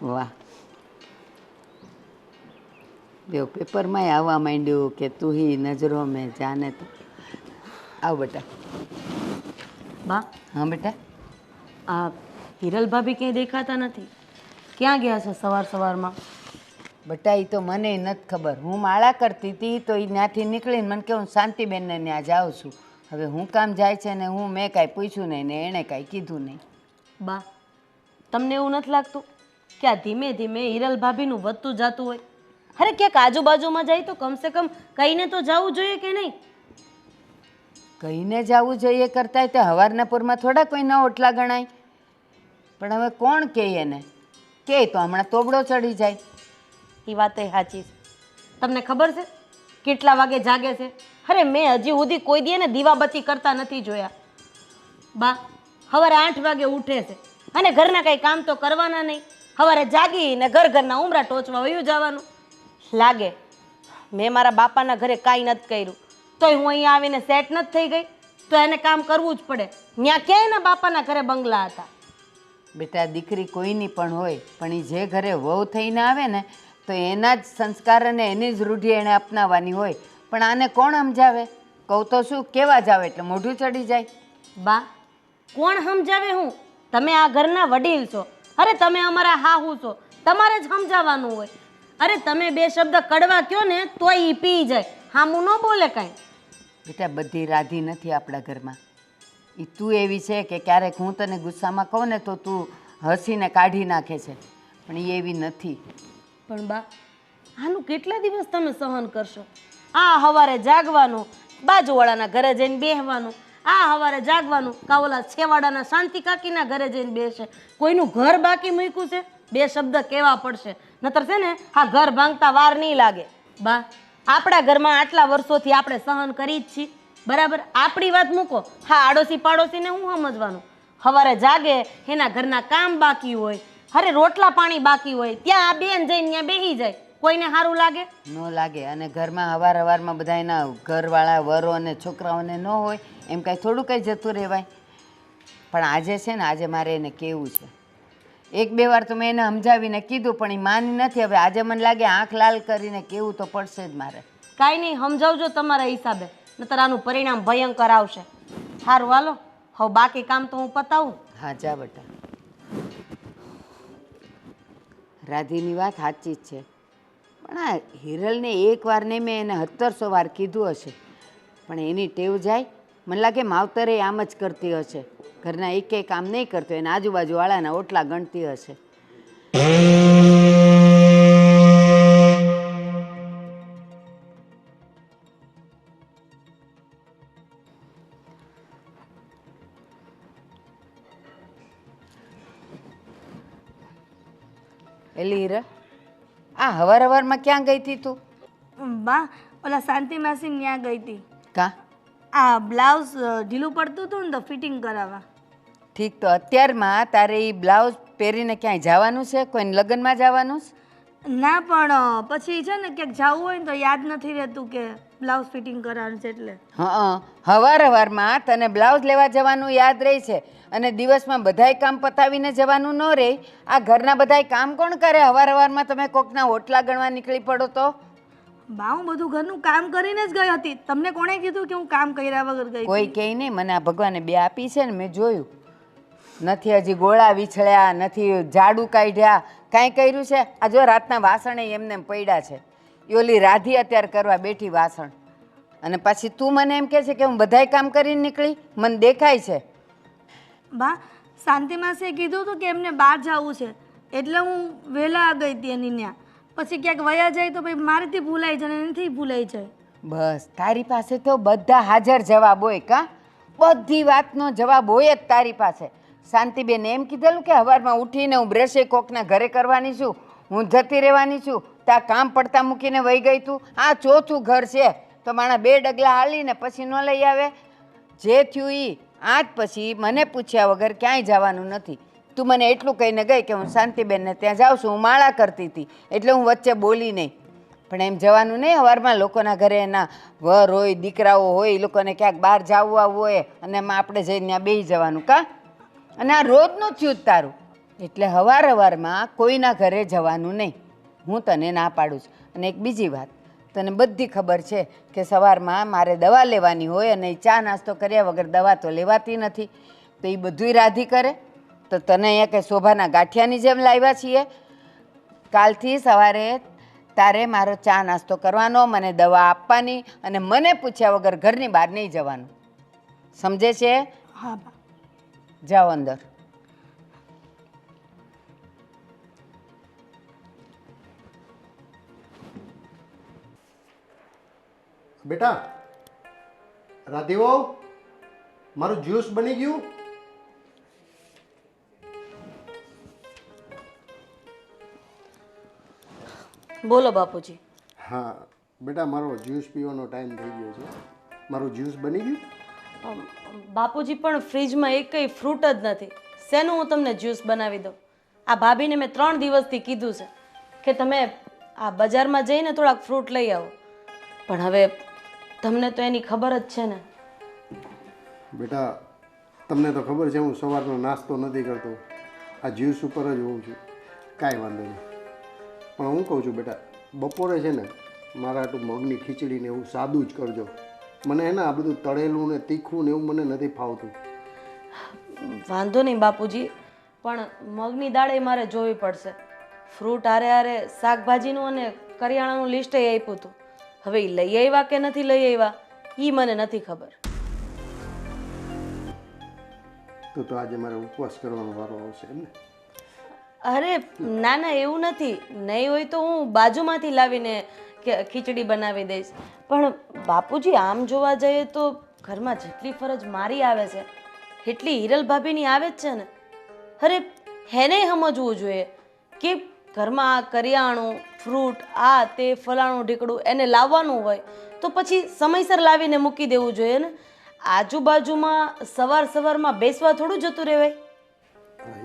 વાહ, જો પેપરમાંય આવવા માંડ્યું કે તું હી નજરો મેં જાને તો. આવ બેટા. બા, હા બેટા. આ હિરલ ભાભી ક્યાંય દેખાતા નથી. ક્યાં ગયા છે સવાર સવારમાં? બેટા એ તો મને નથી ખબર. હું માળા કરતી હતી તો એ ત્યાંથી નીકળીને મને કે હું શાંતિબેનને ત્યાં જાઉં છું. હવે હું કામ જાય છે ને મેં કાંઈ પૂછ્યું નહીં ને એણે કાંઈ કીધું નહીં. બા, તમને એવું નથી લાગતું કે આ ધીમે ધીમે હિરલ ભાભીનું વધતું જતું હોય? અરે ક્યાંક આજુબાજુમાં જાય તો કમસે કમ કહીને તો જવું જોઈએ કે નહીં? કહીને જવું જોઈએ કરતાંય તે હવારના પૂરમાં થોડા કોઈના ઓટલા ગણાય. પણ હવે કોણ કહે એને? કહે તો હમણાં તોબડો ચડી જાય. એ વાત એ સાચી છે. તમને ખબર છે કેટલા વાગે જાગે છે? અરે મેં હજી સુધી કોઈ દી ને દીવાબત્તી કરતા નથી જોયા. બા, સવારે 8 વાગે ઉઠે છે અને ઘરના કંઈ કામ તો કરવાના નહીં. સવારે જાગીને ઘરના ઉમરા ટોચવા વયું જવાનું. લાગે મેં મારા બાપાના ઘરે કાંઈ નથી કર્યું તોય હું અહીંયા આવીને સેટ નથી થઈ ગઈ, તો એને કામ કરવું જ પડે. ત્યાં ક્યાંય એના બાપાના ઘરે બંગલા હતા. બેટા દીકરી કોઈની પણ હોય, પણ એ જે ઘરે વહુ થઈને આવે ને તો એના જ સંસ્કાર અને એની જ રૂઢિ એણે અપનાવવાની હોય. પણ આને કોણ સમજાવે? કહું તો શું, કેવા જાવ એટલે મોઢું ચડી જાય. બા, કોણ સમજાવે? હું તમે આ ઘરના વડીલ છો. અરે તમે અમારા હાહુ છો, તમારે જ સમજાવવાનું હોય. અરે તમે 2 શબ્દ કડવા કયો ને તોય ઈ પી જાય, હામું ન બોલે કાંઈ. બેટા બધી રાધી નથી આપણા ઘરમાં. એ તું એવી છે કે ક્યારેક હું તને ગુસ્સામાં કહું ને તો તું હસીને કાઢી નાખે છે, પણ એ એવી નથી. પણ બા, આનું કેટલા દિવસ તમે સહન કરશો? આ સવારે જાગવાનું, બાજુવાળાના ઘરે જઈને બેસવાનું, આ સવારે જાગવાનું, કાવલા છેવાડાના શાંતિ કાકીના ઘરે જઈને બેસે. કોઈનું ઘર બાકી મૂક્યું છે? 2 શબ્દ કહેવા પડશે, નતર છે ને આ ઘર ભાંગતા વાર નહીં લાગે. બા, આપણા ઘરમાં આટલા વર્ષોથી આપણે સહન કરી જ છીએ, બરાબર? આપણી વાત મૂકો, હા આડોશી પાડોશીને હું સમજવાનું? સવારે જાગે એના ઘરના કામ બાકી હોય, અરે રોટલા પાણી બાકી હોય, ત્યાં આ બેન જઈને ત્યાં બેસી જાય, કોઈને સારું લાગે? ન લાગે. અને ઘરમાં હવારમાં બધા એના ઘરવાળા વરો અને છોકરાઓને ન હોય એમ કાંઈ થોડું કંઈ જતું રહેવાય. પણ આજે છે ને, આજે મારે એને કહેવું છે. 1-2 વાર તો મેં એને સમજાવીને કીધું પણ એ માની નથી. હવે આજે મને લાગે આંખ લાલ કરીને કહેવું તો પડશે જ મારે. કાંઈ નહીં, સમજાવજો તમારા હિસાબે, નતર આનું પરિણામ ભયંકર આવશે. સારું હાલો, હવે બાકી કામ તો હું પતાવું. હા જા બેટા. રાધીની વાત સાચી જ છે, પણ આ હિરલને 1 વાર નહીં, મેં એને 1700 વાર કીધું હશે, પણ એની ટેવ જાય. મને લાગે માવતરે આમ જ કરતી હશે, ઘરના એક કામ નહીં કરતો એને આજુબાજુવાળાના ઓટલા ગણતી હશે. એલી હીરા, આ હવારમાં ક્યાં ગઈ હતી તું? બા, ઓલા શાંતિ માસી ત્યાં ગઈ હતી. કા? આ બ્લાઉઝ ઢીલું પડતું હતું ને તો ફિટિંગ કરાવવા. ઠીક, તો અત્યારમાં તારે એ બ્લાઉઝ પહેરીને ક્યાંય જવાનું છે? કોઈને લગ્નમાં જવાનું છે? ના, પણ પછી છે ને ક્યાંક જવું હોય ને તો યાદ નથી રહેતું કે બ્લાઉઝ ફિટિંગ કરવાનું છે એટલે. હા, હવારમાં તને બ્લાઉઝ લેવા જવાનું યાદ રહે છે અને દિવસમાં બધાય કામ પતાવીને જવાનું ન રહે. આ ઘરના બધાય કામ કોણ કરે? હવારમાં તમે કોકના ઓટલા ગણવા નીકળી પડો તો? બા, હું બધું ઘરનું કામ કરીને જ ગઈ હતી. તમને કોણે કીધું કે હું કામ કર્યા વગર ગઈ? કોઈ કહે નહીં. મને આ ભગવાને 2 આપી છે ને, મેં જોયું. નથી હજી ગોળા વિછળ્યા, નથી ઝાડુ કાઢ્યા, કાંઈ કર્યું છે? આ જો રાતના વાસણે એમને પડ્યા છે. એ ઓલી રાધી અત્યારે કરવા બેઠી વાસણ, અને પછી તું મને એમ કહે છે કે હું બધાય કામ કરીને નીકળી? મને દેખાય છે. બા, શાંતિ માસીએ કીધું હતું કે એમને બહાર જવું છે એટલે હું વહેલા ગઈ હતી એની ત્યાં. પછી ક્યાંક વયા જાય તો ભાઈ મારેથી ભૂલાઈ જાય ને એનાથી ભૂલાઈ જાય. બસ, તારી પાસે તો બધા હાજર જવાબ હોય. કા? બધી વાતનો જવાબ હોય જ તારી પાસે. શાંતિબેન એમ કીધેલું કે સવારમાં ઉઠીને હું બ્રશે કોકના ઘરે કરવાની છું, હું જતી રહેવાની છું, ત્યાં કામ પડતા મૂકીને વહી ગઈ તું. આ 4થું ઘર છે તો માણા 2 ડગલા હાલીને પછી ન લઈ આવે? જે થયું એ આજ પછી મને પૂછ્યા વગર ક્યાંય જવાનું નથી. તું મને એટલું કહીને ગઈ કે હું શાંતિબેનને ત્યાં જાઉં છું, હું માળા કરતી હતી એટલે હું વચ્ચે બોલી નહીં. પણ એમ જવાનું નહીં સવારમાં લોકોના ઘરે, એના વર હોય, દીકરાઓ હોય, એ લોકોને ક્યાંક બહાર જવું આવવું હોય અને એમાં આપણે જઈને ત્યાં બેસી જવાનું. કા? અને આ રોજનું થયું જ તારું. એટલે હવારમાં કોઈના ઘરે જવાનું નહીં. હું તને ના પાડું છું. અને એક બીજી વાત, તને બધી ખબર છે કે સવારમાં મારે દવા લેવાની હોય અને ચા નાસ્તો કર્યા વગર દવા તો લેવાતી નથી. તો એ બધુંય રાધી કરે. તો તને અહીંયા કંઈ શોભાના ગાંઠિયાની જેમ લાવ્યા છીએ. કાલથી સવારે તારે મારો ચા નાસ્તો કરવાનો, મને દવા આપવાની અને મને પૂછ્યા વગર ઘરની બહાર નહીં જવાનું. સમજે છે? હા બા. જાઓ અંદર. બેટા રાધીવો, મારું જ્યુસ બની ગયું? બોલો બાપુજી. હા બેટા, મારો જ્યુસ પીવાનો ટાઈમ થઈ ગયો છે. મારું જ્યુસ બની ગયું? બાપુજી પણ ફ્રીજમાં એકય ફ્રૂટ જ નથી. શેનું હું તમને જ્યુસ બનાવી દઉં? આ ભાભીને મેં 3 દિવસથી કીધું છે કે તમે આ બજારમાં જઈને થોડાક ફ્રૂટ લઈ આવો, પણ હવે તમને તો એની ખબર જ છે ને. બેટા તમને તો ખબર છે હું સવારનો નાસ્તો નથી કરતો, આ જ્યુસ ઉપર જ હોઉં છું. કાંઈ વાંધો નહીં, પણ હું કહું છું બેટા, બપોરે છે ને મારા આટલું મગની ખીચડી ને એવું સાદું જ કરજો. મને હે ને આ બધું તળેલું ને તીખું ને એવું મને નથી ફાવતું. વાંધો નહીં બાપુજી, પણ મગની દાળ એ મારે જોવી પડશે. ફ્રૂટ હારે હારે શાકભાજીનું અને કરિયાણાનું લિસ્ટ એ આપ્યું હતું. હવે એ લઈ આવ્યા કે નથી લઈ આવ્યા એ મને નથી ખબર. તો આજે મારે ઉપવાસ કરવાનો વારો આવશે એમ ને? અરે ના ના, એવું નથી. નહીં હોય તો હું બાજુમાંથી લાવીને ખીચડી બનાવી દઈશ. પણ બાપુજી આમ જોવા જઈએ તો ઘરમાં જેટલી ફરજ મારી આવે છે એટલી હિરલ ભાભીની આવે જ છે ને. અરે હેને સમજવું જોઈએ કે ઘરમાં આ કરિયાણું ફ્રૂટ આ તે ફલાણું ઢીકડું એને લાવવાનું હોય તો પછી સમયસર લાવીને મૂકી દેવું જોઈએ ને. આજુબાજુમાં સવારમાં બેસવા થોડું જતું રહેવાય.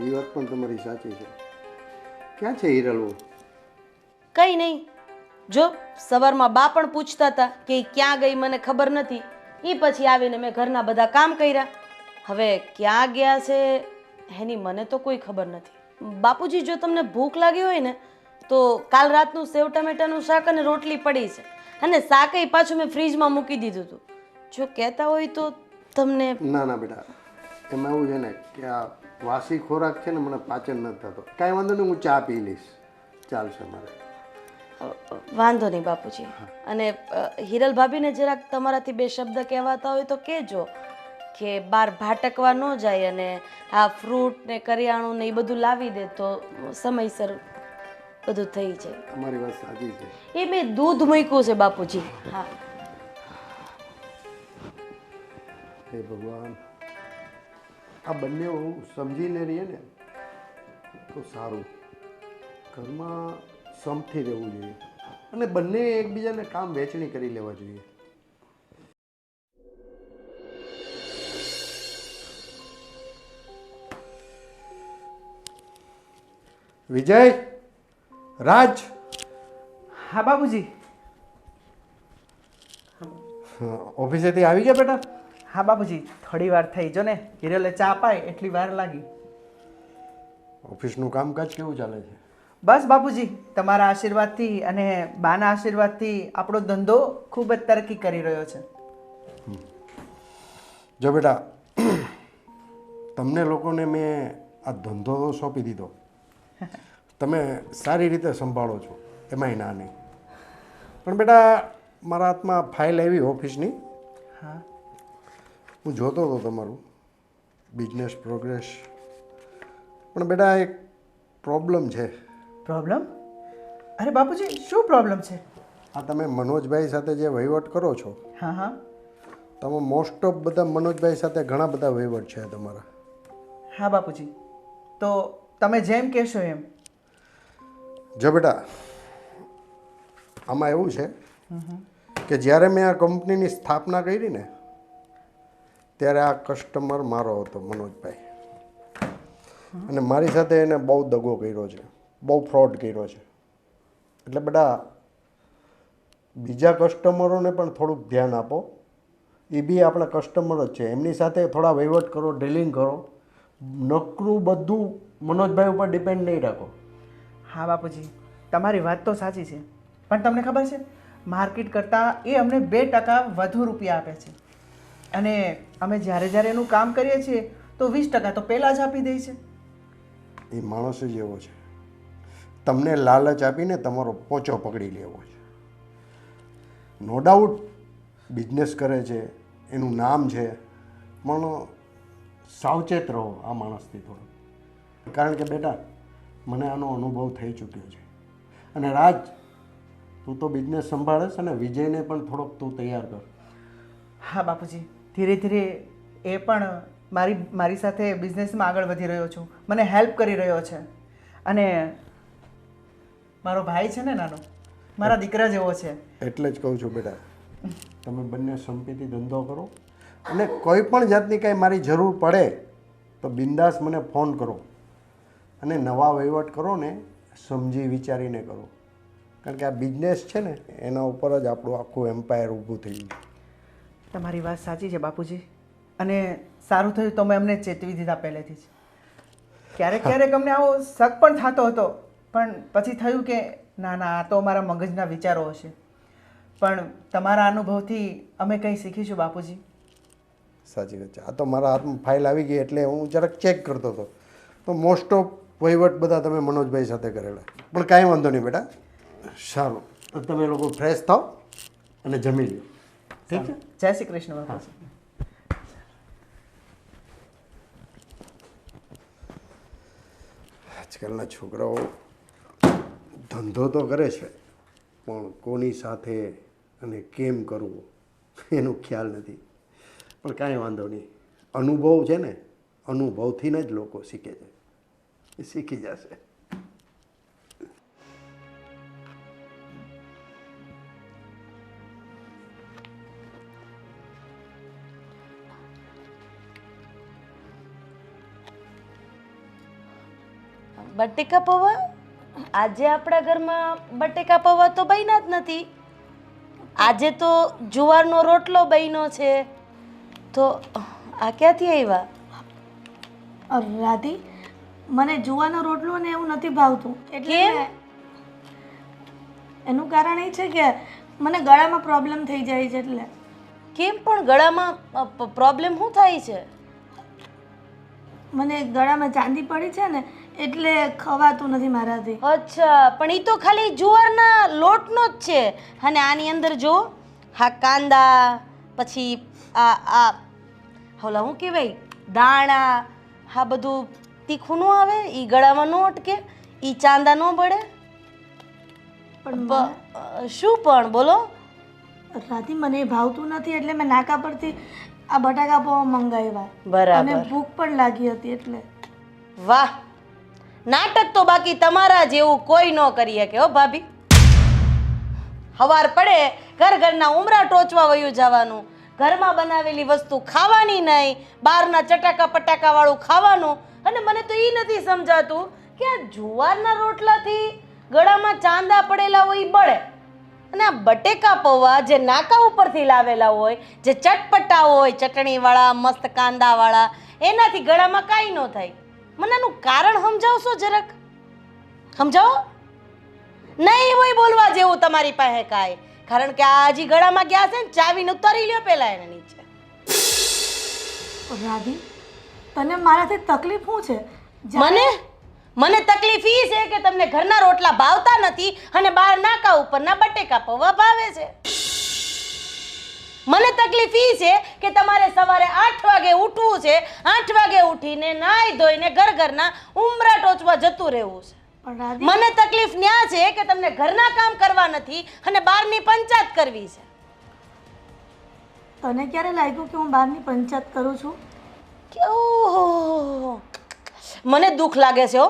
એ વાત પણ તમારી સાચી છે. ક્યાં છે હિરલવું? કંઈ નહીં, જો સવારમાં બા પણ પૂછતા હતા કે ઈ ક્યાં ગઈ મને ખબર નથી. એ પછી આવીને મેં ઘરના બધા કામ કર્યા. હવે ક્યાં ગયા છે એની મને તો કોઈ ખબર નથી. બાપુજી જો તમને ભૂખ લાગી હોય ને તો કાલ રાતનું સેવ ટમેટાનું શાક અને રોટલી પડી છે, અને શાકય પાછું મેં ફ્રીજમાં મૂકી દીધું હતું. જો કહેતા હોય તો તમને. ના ના બેટા, એમાં એવું છે ને કે આ વાસી ખોરાક છે ને મને પાચન નથી થતો. કાંઈ વાંધો નહીં, હું ચા પી લઈશ, ચાલશે મારે. વાંધો નહીં બાપુજી. અને હિરલ ભાભીને જરાક તમારાથી 2 શબ્દ કહેવાતા હોય તો કહેજો કે બહાર ભાટકવા ન જાય અને આ ફ્રૂટ ને કરિયાણું ને એ બધું લાવી દે તો સમયસર બધું થઈ જાય. તમારી વાત સાચી છે. એ મેં દૂધ મૂક્યું છે બાપુજી. હા. હે ભગવાન, આ બંને સમજીને રહીએ ને તો સારું. ઘરમાં સમથી રહેવું જોઈએ અને બંને એકબીજાને કામ વહેંચણી કરી લેવા જોઈએ. વિજય, રાજ. હા બાબુજી. ઓફિસેથી આવી ગયા બેટા? હા બાબુજી, થોડી વાર થઈ. જો ને હિરલે ચા પાય એટલી વાર લાગી. ઓફિસનું કામકાજ કેવું ચાલે છે? બસ બાબુજી, તમારા આશીર્વાદથી અને બાના આશીર્વાદથી આપણો ધંધો ખૂબ જ તરક્કી કરી રહ્યો છે. જો બેટા, તમને લોકોને મેં આ ધંધો સોંપી દીધો, તમે સારી રીતે સંભાળો છો, એમાંય ના નહીં. પણ બેટા મારા હાથમાં ફાઇલ આવી ઓફિસની. હા. હું જોતો હતો તમારું બિઝનેસ પ્રોગ્રેસ. પણ બેટા એક પ્રોબ્લેમ છે. પ્રોબ્લેમ? અરે બાપુજી, શું પ્રોબ્લેમ છે? આ તમે મનોજભાઈ સાથે જે વહીવટ કરો છો, હા હા, તમે મોસ્ટ ઓફ બધા મનોજભાઈ સાથે ઘણા બધા વહીવટ છે તમારા. હા બાપુજી, તો તમે જેમ કહેશો એમ. જો બેટા, આમાં એવું છે કે જ્યારે મેં આ કંપનીની સ્થાપના કરી ને ત્યારે આ કસ્ટમર મારો હતો મનોજભાઈ, અને મારી સાથે એને બહુ દગો કર્યો છે, બહુ ફ્રોડ કર્યો છે. એટલે બેટા બીજા કસ્ટમરોને પણ થોડુંક ધ્યાન આપો. એ બી આપણા કસ્ટમર જ છે, એમની સાથે થોડા વહીવટ કરો, ડીલિંગ કરો. નકરું બધું મનોજભાઈ ઉપર ડિપેન્ડ નહીં રાખો. હા બાપુજી, તમારી વાત તો સાચી છે, પણ તમને ખબર છે માર્કેટ કરતાં એ અમને 2% વધુ રૂપિયા આપે છે, અને અમે જ્યારે જ્યારે એનું કામ કરીએ છીએ તો 20% તો પહેલાં જ આપી દે છે. એ માણસ જ એવો છે, તમને લાલચ આપીને તમારો પોચો પકડી લેવો છે. નો ડાઉટ બિઝનેસ કરે છે, એનું નામ છે, પણ સાવચેત રહો આ માણસથી થોડું. કારણ કે બેટા મને આનો અનુભવ થઈ ચૂક્યો છે. અને રાજ, તું તો બિઝનેસ સંભાળે છે ને, વિજયને પણ થોડોક તું તૈયાર કર. હા બાપુજી, ધીરે ધીરે એ પણ મારી સાથે બિઝનેસમાં આગળ વધી રહ્યો છું, મને હેલ્પ કરી રહ્યો છે. અને મારો ભાઈ છે ને નાનો, મારા દીકરા જેવો છે. એટલે જ કહું છું બેટા, તમે બંને સંપીથી ધંધો કરો, અને કોઈ પણ જાતની કાંઈ મારી જરૂર પડે તો બિંદાસ મને ફોન કરો. અને નવા વહીવટ કરો ને સમજી વિચારીને કરો, કારણ કે આ બિઝનેસ છે ને એના ઉપર જ આપણું આખું એમ્પાયર ઊભું થઈ ગયું. તમારી વાત સાચી છે બાપુજી, અને સારું થયું તમે અમને ચેતવી દીધા પહેલેથી જ. ક્યારેક ક્યારેક અમને આવો શક પણ થતો હતો, પણ પછી થયું કે ના ના, આ તો અમારા મગજના વિચારો હશે. પણ તમારા અનુભવથી અમે કંઈ શીખીશું બાપુજી. સાચી વાત છે. આ તો મારા હાથમાં ફાઇલ આવી ગઈ એટલે હું જરાક ચેક કરતો હતો, તો મોસ્ટ ઓફ વહીવટ બધા તમે મનોજભાઈ સાથે કરેલા. પણ કાંઈ વાંધો નહીં બેટા, સારું, તો તમે લોકો ફ્રેશ થાઓ અને જમી લો. ઠીક છે? જય શ્રી કૃષ્ણ બાપુજી. આજકાલના છોકરાઓ ધંધો તો કરે છે, પણ કોની સાથે અને કેમ કરવું એનો ખ્યાલ નથી. પણ કાંઈ વાંધો નહીં, અનુભવ છે ને, અનુભવથી જ લોકો શીખે છે, એ શીખી જશે. બટેકા પૌવા? આજે આપણા ઘરમાં બટેકા પૌવા તો બન્યા જ નથી. આજે તો જુવારનો રોટલો બન્યો છે. તો આ ક્યાંથી આવ્યા? રાધી, મને જુવાનો રોટલો ને એવું નથી ભાવતું. એટલે એનું કારણ એ છે કે મને ગળામાં પ્રોબ્લેમ થઈ જાય છે. એટલે કેમ પણ ગળામાં પ્રોબ્લેમ શું થાય છે? મને ગળામાં ચાંદી પડી છે ને, એટલે ખવાતું નથી મારાથી. અચ્છા, પણ એ તો ખાલી જુવારના લોટનો જ છે. અને આની અંદર જો હા કાંદા, પછી આ ઓલા શું કહેવાય, દાણા, હા બધું તીખું ન આવે, એ ગળામાં ન અટકે, એ ચાંદા ન બળે. પણ શું પણ બોલો? રાધી, મને એ ભાવતું નથી, એટલે મેં નાકા પરથી આ બટાકા પૌવા મંગાવ્યા. બરાબર. અને ભૂખ પણ લાગી હતી એટલે. વાહ, નાટક તો બાકી તમારા જેવું કોઈ ન કરી શકે હો ભાભી. હવાર પડે ઘરના ઉમરા ટોચવા વયું જવાનું, ઘરમાં બનાવેલી વસ્તુ ખાવાની નહીં, બહારના ચટાકા પટાકા વાળું ખાવાનું. અને મને તો એ નથી સમજાતું કે આ જુવારના રોટલાથી ગળામાં ચાંદા પડેલા હોય એ બળે, અને આ બટેકા પૌવા જે નાકા ઉપરથી લાવેલા હોય, જે ચટપટા હોય, ચટણીવાળા, મસ્ત કાંદાવાળા, એનાથી ગળામાં કાંઈ ન થાય. મને આનું કારણ સમજાવશો જરાક? સમજાવો. નહીં હોય બોલવા જેવું તમારી પાસે કાંઈ, કારણ કે આ હજી ગળામાં ગયા છે ને, ચાવીને ઉતારી લ્યો પહેલા એને નીચે. રાધી, તને મારાથી તકલીફ શું છે? મને તકલીફ ઈ છે કે તમને ઘરના રોટલા ભાવતા નથી અને બહાર નાકા ઉપરના બટેકા પૌવા ભાવે છે. મને તકલીફ ઈ છે કે તમારે સવારે 8 વાગે ઉઠવું છે, 8 વાગે ઉઠીને નાઈ ધોઈને ઘરના ઉમરા ટોચવા જતું રહેવું છે. પણ રાધી, મને તકલીફ ન્યા છે કે તમને ઘરના કામ કરવા નથી અને બહારની પંચાયત કરવી છે. તને ક્યારે લાગ્યું કે હું બહારની પંચાયત કરું છું? કે ઓહો, મને દુઃખ લાગે છે હો.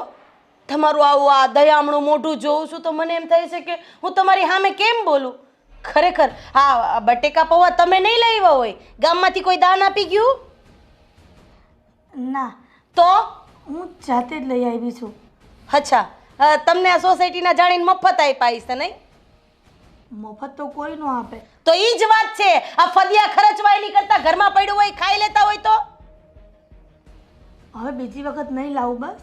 તમારું આવું આ દયામણું મોઢું જોઉં છું તો મને એમ થાય છે કે હું તમારી સામે કેમ બોલું. ખરેખર આ બટેકા પૌવા તમે નહીં લાવ્યા હોય, ગામમાંથી કોઈ દાન આપી ગયું? ના, તો હું જાતે જ લઈ આવી છું. અચ્છા, તમને આ સોસાયટીના જાણીને મફત આપ્યા છે નહીં? મફત તો કોઈ ન આપે. તો એ જ વાત છે. આ ફદિયા ખર્ચવાયેલી કરતા ઘરમાં પડ્યું હોય ખાઈ લેતા હોય તો હવે બીજી વખત નહીં લાવું બસ.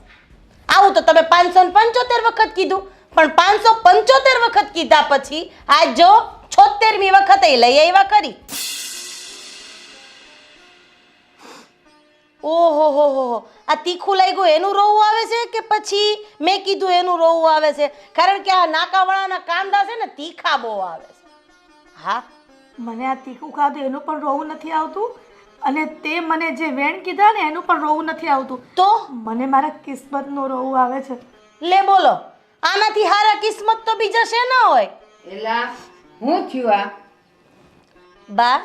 આવું તો તમે 575 વખત કીધું, પણ 575 વખત કીધા પછી આજ જો 76મી વખતે લઈ આવ્યા કરી. ઓહો હો હો, આ તીખું લાગ્યું એનું રોવું આવે છે કે પછી મેં કીધું એનું રોવું આવે છે? કારણ કે આ નાકાવાળાના કાંદા છે ને તીખા બહુ આવે છે. હા, મને આ તીખું ખાધું એનું પણ રોવું નથી આવતું, અને તે મને જે વેણ કીધા ને એનું પણ રોવું નથી આવતું. તો મને મારા કિસ્મતનું રોવું આવે છે. લે બોલો, આનાથી હારા કિસ્મત તો બીજા છે ના હોય. એલા હું થયું આ? બા,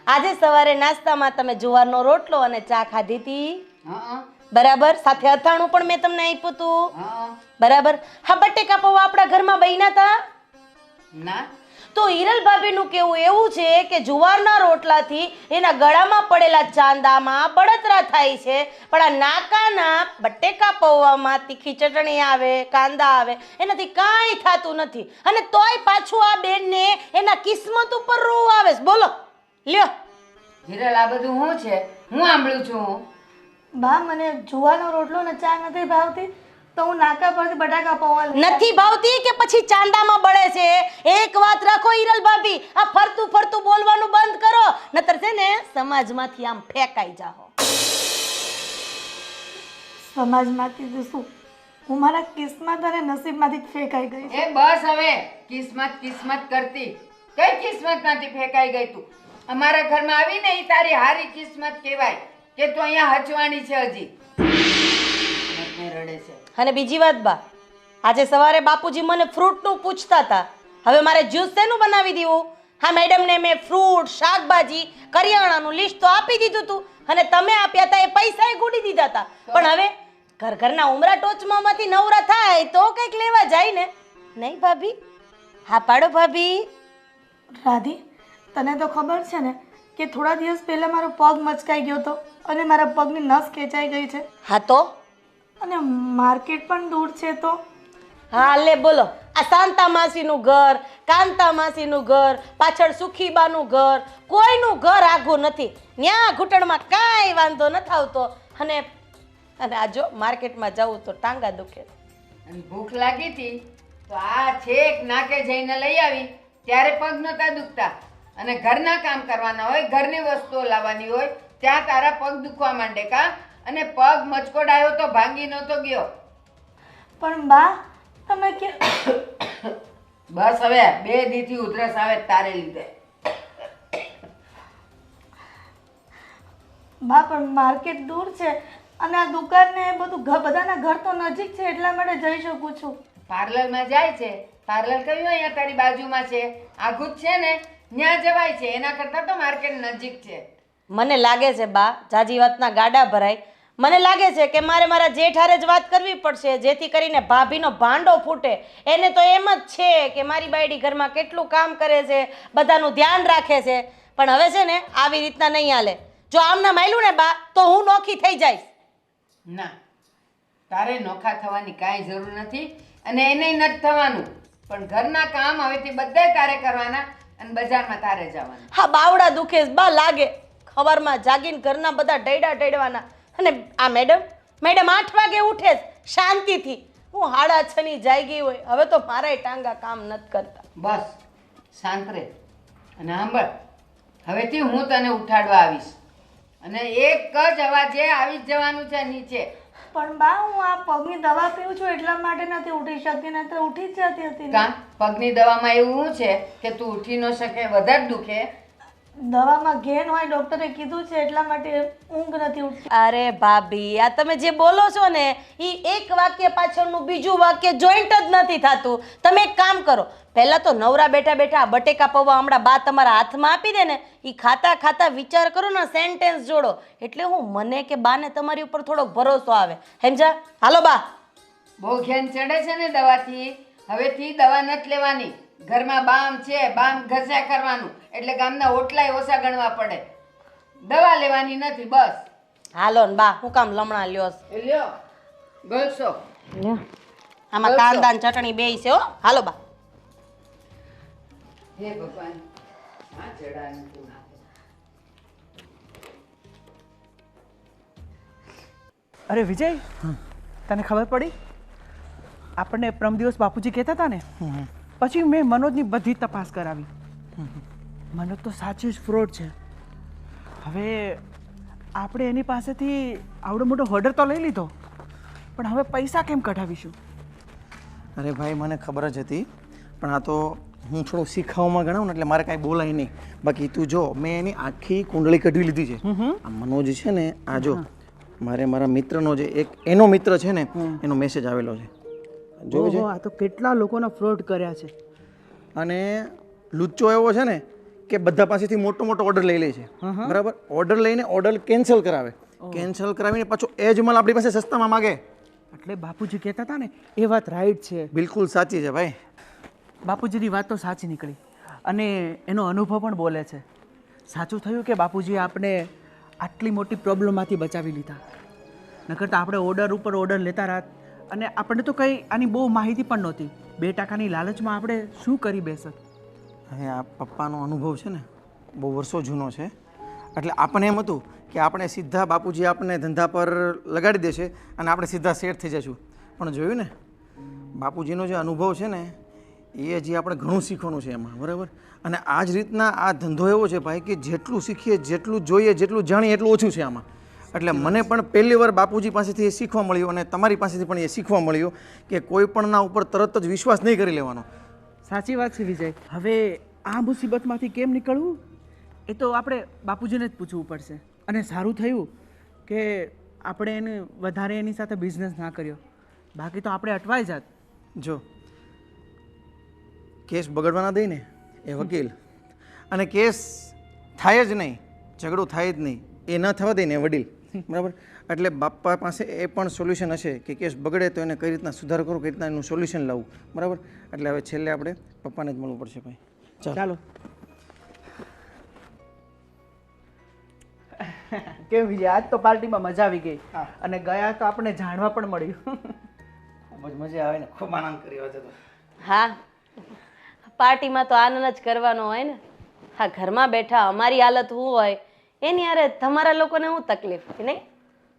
આજે સવારે નાસ્તામાં તમે જુવારનો રોટલો અને ચા ખાધી હતી, હા બરાબર? સાથે અથાણું પણ મેં તમને આપ્યું હતું, હા. બરાબર? હા, બટેકા પૌવા આપણા ઘરમાં બન્યા હતા. ના, તો હિરલ ભાભીનું કેવું એવું છે કે જુવારના રોટલાથી એના ગળામાં પડેલા ચાંદામાં બળતરા થાય છે, પણ આ નાકાના બટેકા પૌવામાં તીખી ચટણી આવે, કાંદા આવે, એનાથી કાંઈ થતું નથી. અને તોય પાછું આ બેનને એના કિસ્મત ઉપર રોવું આવે છે. બોલો લ્યો. હિરલ, આ બધું શું છે? હું સાંભળું છું. બા, મને જુવારનો રોટલો ને ચા નથી ભાવતી, તો હું નાકા પરથી બટાકા પૌવા લઈ નથી ભાવતી કે પછી ચાંદામાં બળે છે? એક વાત રાખો હિરલ ભાભી, આ ફરતું ફરતું બોલવાનું બંધ કરો, નતર છે ને સમાજમાંથી આમ ફેંકાઈ જાઓ. સમાજમાંથી તો શું, હું મારા કિસ્મત અને નસીબમાંથી જ ફેંકાઈ ગઈ છું. એ બસ હવે, કિસ્મત કિસ્મત કરતી. કઈ કિસ્મતમાંથી ફેંકાઈ ગઈ તું? અમારા ઘરમાં આવીને એ તારી હારી કિસ્મત કહેવાય કે તું અહીંયા હચવાણી છે હજી. કિસ્મતને રડે છે. અને બીજી વાત બા, આજે સવારે બાપુજી મને ફ્રૂટનું પૂછતા હતા, હવે મારે જ્યુસ શેનું બનાવી દેવું? હા મેડમને મેં ફ્રૂટ, શાકભાજી, કરિયાણાનું લિસ્ટ તો આપી દીધું હતું, અને તમે આપ્યા હતા એ પૈસાએ ગુડી દીધા હતા. પણ હવે ઘરના ઉમરા ટોચમાંથી નવરા થાય તો કંઈક લેવા જાય ને, નહીં ભાભી? હા પાડો ભાભી. રાધી, તને તો ખબર છે ને કે થોડા દિવસ પહેલા મારો પગ મચકાઈ ગયો હતો અને મારા પગની નસ ખેંચાઈ ગઈ છે, હા તો? અને માર્કેટ પણ દૂર છે. તો હા લે બોલો, આ શાંતા માસીનું ઘર, કાંતા માસીનું ઘર, પાછળ સુખીબાનું ઘર, કોઈનું ઘર આઘું નથી. ન્યા ઘૂંટણમાં કાંઈ વાંધો નથી આવતો, અને આ જો માર્કેટમાં જવું તો ટાંગા દુખે. અને ભૂખ લાગી હતી તો આ છેક નાકે જઈને લઈ આવી ત્યારે પગ નતા દુખતા, અને ઘરના કામ કરવાના હોય, ઘરની વસ્તુઓ લાવવાની હોય, ત્યાં તારા પગ દુખવા માંડે કા? અને પગ મચકોડાયો તો ભાંગી નહોતો ગયો. પણ બા, તમે કે બસ હવે 2 દીથી ઉધરસ આવે તારે લીધે. બા, પણ માર્કેટ દૂર છે અને આ દુકાન ને બધું બધાના ઘર તો નજીક છે, એટલા માટે જઈ શકું છું. પાર્લરમાં જાય છે, પાર્લર કયું અહીંયા તારી બાજુમાં છે, આઘું જ છે ને, ત્યાં જવાય છે. એના કરતાં તો માર્કેટ નજીક છે. મને લાગે છે બા, જાજી વાતના ગાડા ભરાય. મને લાગે છે કે મારે મારા જેઠ હારે જ વાત કરવી પડશે, જેથી કરીને ભાભીનો ભાંડો ફૂટે. એને તો એમ જ છે કે મારી બાયડી ઘરમાં કેટલું કામ કરે છે, બધાનું ધ્યાન રાખે છે, પણ હવે છે ને આવી રીતના નહીં હાલે. જો આમના માયલું ને બા, તો હું નોખી થઈ જઈશ. ના, તારે નોખા થવાની કાંઈ જરૂર નથી, અને એને નથી થવાનું. પણ ઘરના કામ હવેથી બધાય તારે કરવાના, અને બજારમાં તારે જવાનું. હા, બાવડા દુખે છે બા લાગે. ખબરમાં જાગીને ઘરના બધા ઢૈડા ઢેડવાના. અને આ મેડમ 8 વાગે ઉઠે છે શાંતિથી. હું 6:30 ની જાગી હોય, હવે તો મારાય ટાંગા કામ નથી કરતા. બસ શાંત રહે. અને સાંભળ, હવેથી હું તને ઉઠાડવા આવીશ, અને એક જ અવાજે આવી જ જવાનું છે નીચે. પણ બા, હું આ પગની દવા પીઉં છું એટલા માટે નથી ઉઠી શકતી, નહીં તો ઉઠી જ જતી હતી ને. કાં પગની દવામાં એવું શું છે કે તું ઉઠી ન શકે, વધારે દુખે? દવામાં ઘેન હોય, ડોક્ટરે કીધું છે, એટલા માટે ઊંઘ નથી ઉઠતી. અરે ભાભી, આ તમે જે બોલો છો ને એ એક વાક્ય પાછળનું બીજું વાક્ય જોઈન્ટ જ નથી થતું. તમે એક કામ કરો, પહેલા તો નવરા બેઠા બેઠા બટેકા પૌવા હમણાં બા તમારા હાથમાં આપી દે ને, એ ખાતા ખાતા વિચાર કરો ને, સેન્ટેન્સ જોડો, એટલે હું મને કે બાને તમારી ઉપર થોડોક ભરોસો આવે. સમજા? હાલો બા. બહુ ઘેન ચડે છે ને દવાથી. હવેથી દવા નથી લેવાની. ઘરમાં બામ છે, બામ ઘસ્યા કરવાનું, એટલે ગામના ઓટલાય ઓછા ગણવા પડે. દવા લેવાની નથી, બસ. હાલો ને બા, હું કામ લમણા લ્યો છો? એ લ્યો ગળશો. આમાં કાંદા ને ચટણી બેય છે હો. હાલો બા. હે ભગવાન, આ ચડાનું તું નાખે. અરે વિજય, તને ખબર પડી આપણને પ્રમ દિવસ બાપુજી કહેતા હતા ને પછી મેં મનોજની બધી તપાસ કરાવી. મનોજ તો સાચું જ ફ્રોડ છે. હવે આપણે એની પાસેથી આવડો મોટો ઓર્ડર તો લઈ લીધો, પણ હવે પૈસા કેમ કઢાવીશું? અરે ભાઈ મને ખબર જ હતી, પણ આ તો હું થોડું શીખવામાં ગણાવું ને એટલે મારે કાંઈ બોલાય નહીં. બાકી તું જો મેં એની આખી કુંડળી કઢવી લીધી છે. આ મનોજ છે ને, આ જો મારે મારા મિત્રનો જે એક એનો મિત્ર છે ને એનો મેસેજ આવેલો છે, જોયું છે? આ તો કેટલા લોકોના ફ્રોડ કર્યા છે. અને લુચ્ચો એવો છે ને કે બધા પાસેથી મોટો મોટો ઓર્ડર લઈ લે છે, બરાબર? ઓર્ડર લઈને ઓર્ડર કેન્સલ કરાવે, કેન્સલ કરાવીને પાછો એ જ માલ આપણી પાસે સસ્તામાં માગે. એટલે બાપુજી કહેતા હતા ને એ વાત રાઈટ છે. બિલકુલ સાચી છે ભાઈ. બાપુજીની વાત તો સાચી નીકળી અને એનો અનુભવ પણ બોલે છે. સાચું થયું કે બાપુજીએ આપણે આટલી મોટી પ્રોબ્લેમમાંથી બચાવી લીધા. નકર તો આપણે ઓર્ડર ઉપર ઓર્ડર લેતા રાત અને આપણને તો કંઈ આની બહુ માહિતી પણ નહોતી. 2% લાલચમાં આપણે શું કરી બેસત. હવે આ પપ્પાનો અનુભવ છે ને બહુ વર્ષો જૂનો છે, એટલે આપણને એમ હતું કે આપણે સીધા બાપુજી આપણને ધંધા પર લગાડી દેશે અને આપણે સીધા સેટ થઈ જઈશું. પણ જોયું ને બાપુજીનો જે અનુભવ છે ને એ હજી આપણે ઘણું શીખવાનું છે એમાં, બરાબર? અને આ જ રીતના આ ધંધો એવો છે ભાઈ કે જેટલું શીખીએ, જેટલું જોઈએ, જેટલું જાણીએ એટલું ઓછું છે આમાં. એટલે મને પણ પહેલી વાર બાપુજી પાસેથી એ શીખવા મળ્યું અને તમારી પાસેથી પણ એ શીખવા મળ્યું કે કોઈ પણના ઉપર તરત જ વિશ્વાસ નહીં કરી લેવાનો. સાચી વાત છે વિજય. હવે આ મુસીબતમાંથી કેમ નીકળવું એ તો આપણે બાપુજીને જ પૂછવું પડશે. અને સારું થયું કે આપણે એને વધારે એની સાથે બિઝનેસ ના કર્યો, બાકી તો આપણે અટવાઈ જાત. જો કેસ બગડવા ના દઈ ને એ વકીલ, અને કેસ થાય જ નહીં, ઝઘડો થાય જ નહીં, એ ન થવા દઈ ને એ વડીલ, બરાબર? એટલે બાપા પાસે એ પણ સોલ્યુશન હશે કે કેસ બગડે તો એને કઈ રીતના સુધારો કરવો, કઈ રીતના એનું સોલ્યુશન લાવવું, બરાબર? એટલે હવે છેલ્લે આપણે પપ્પાને જ મળવું પડશે ભાઈ. ચાલો. કેમ વિજય, આજ તો પાર્ટીમાં મજા આવી ગઈ અને ગયા તો આપણે જાણવા પણ મળ્યું. ખૂબ જ મજા આવે ને, ખૂબ આનંદ કર્યો હતો. હા, પાર્ટીમાં તો આનંદ જ કરવાનો હોય ને. હા, ઘરમાં બેઠા અમારી હાલત શું હોય એની અરે તમારા લોકોને શું તકલીફ કે નહીં?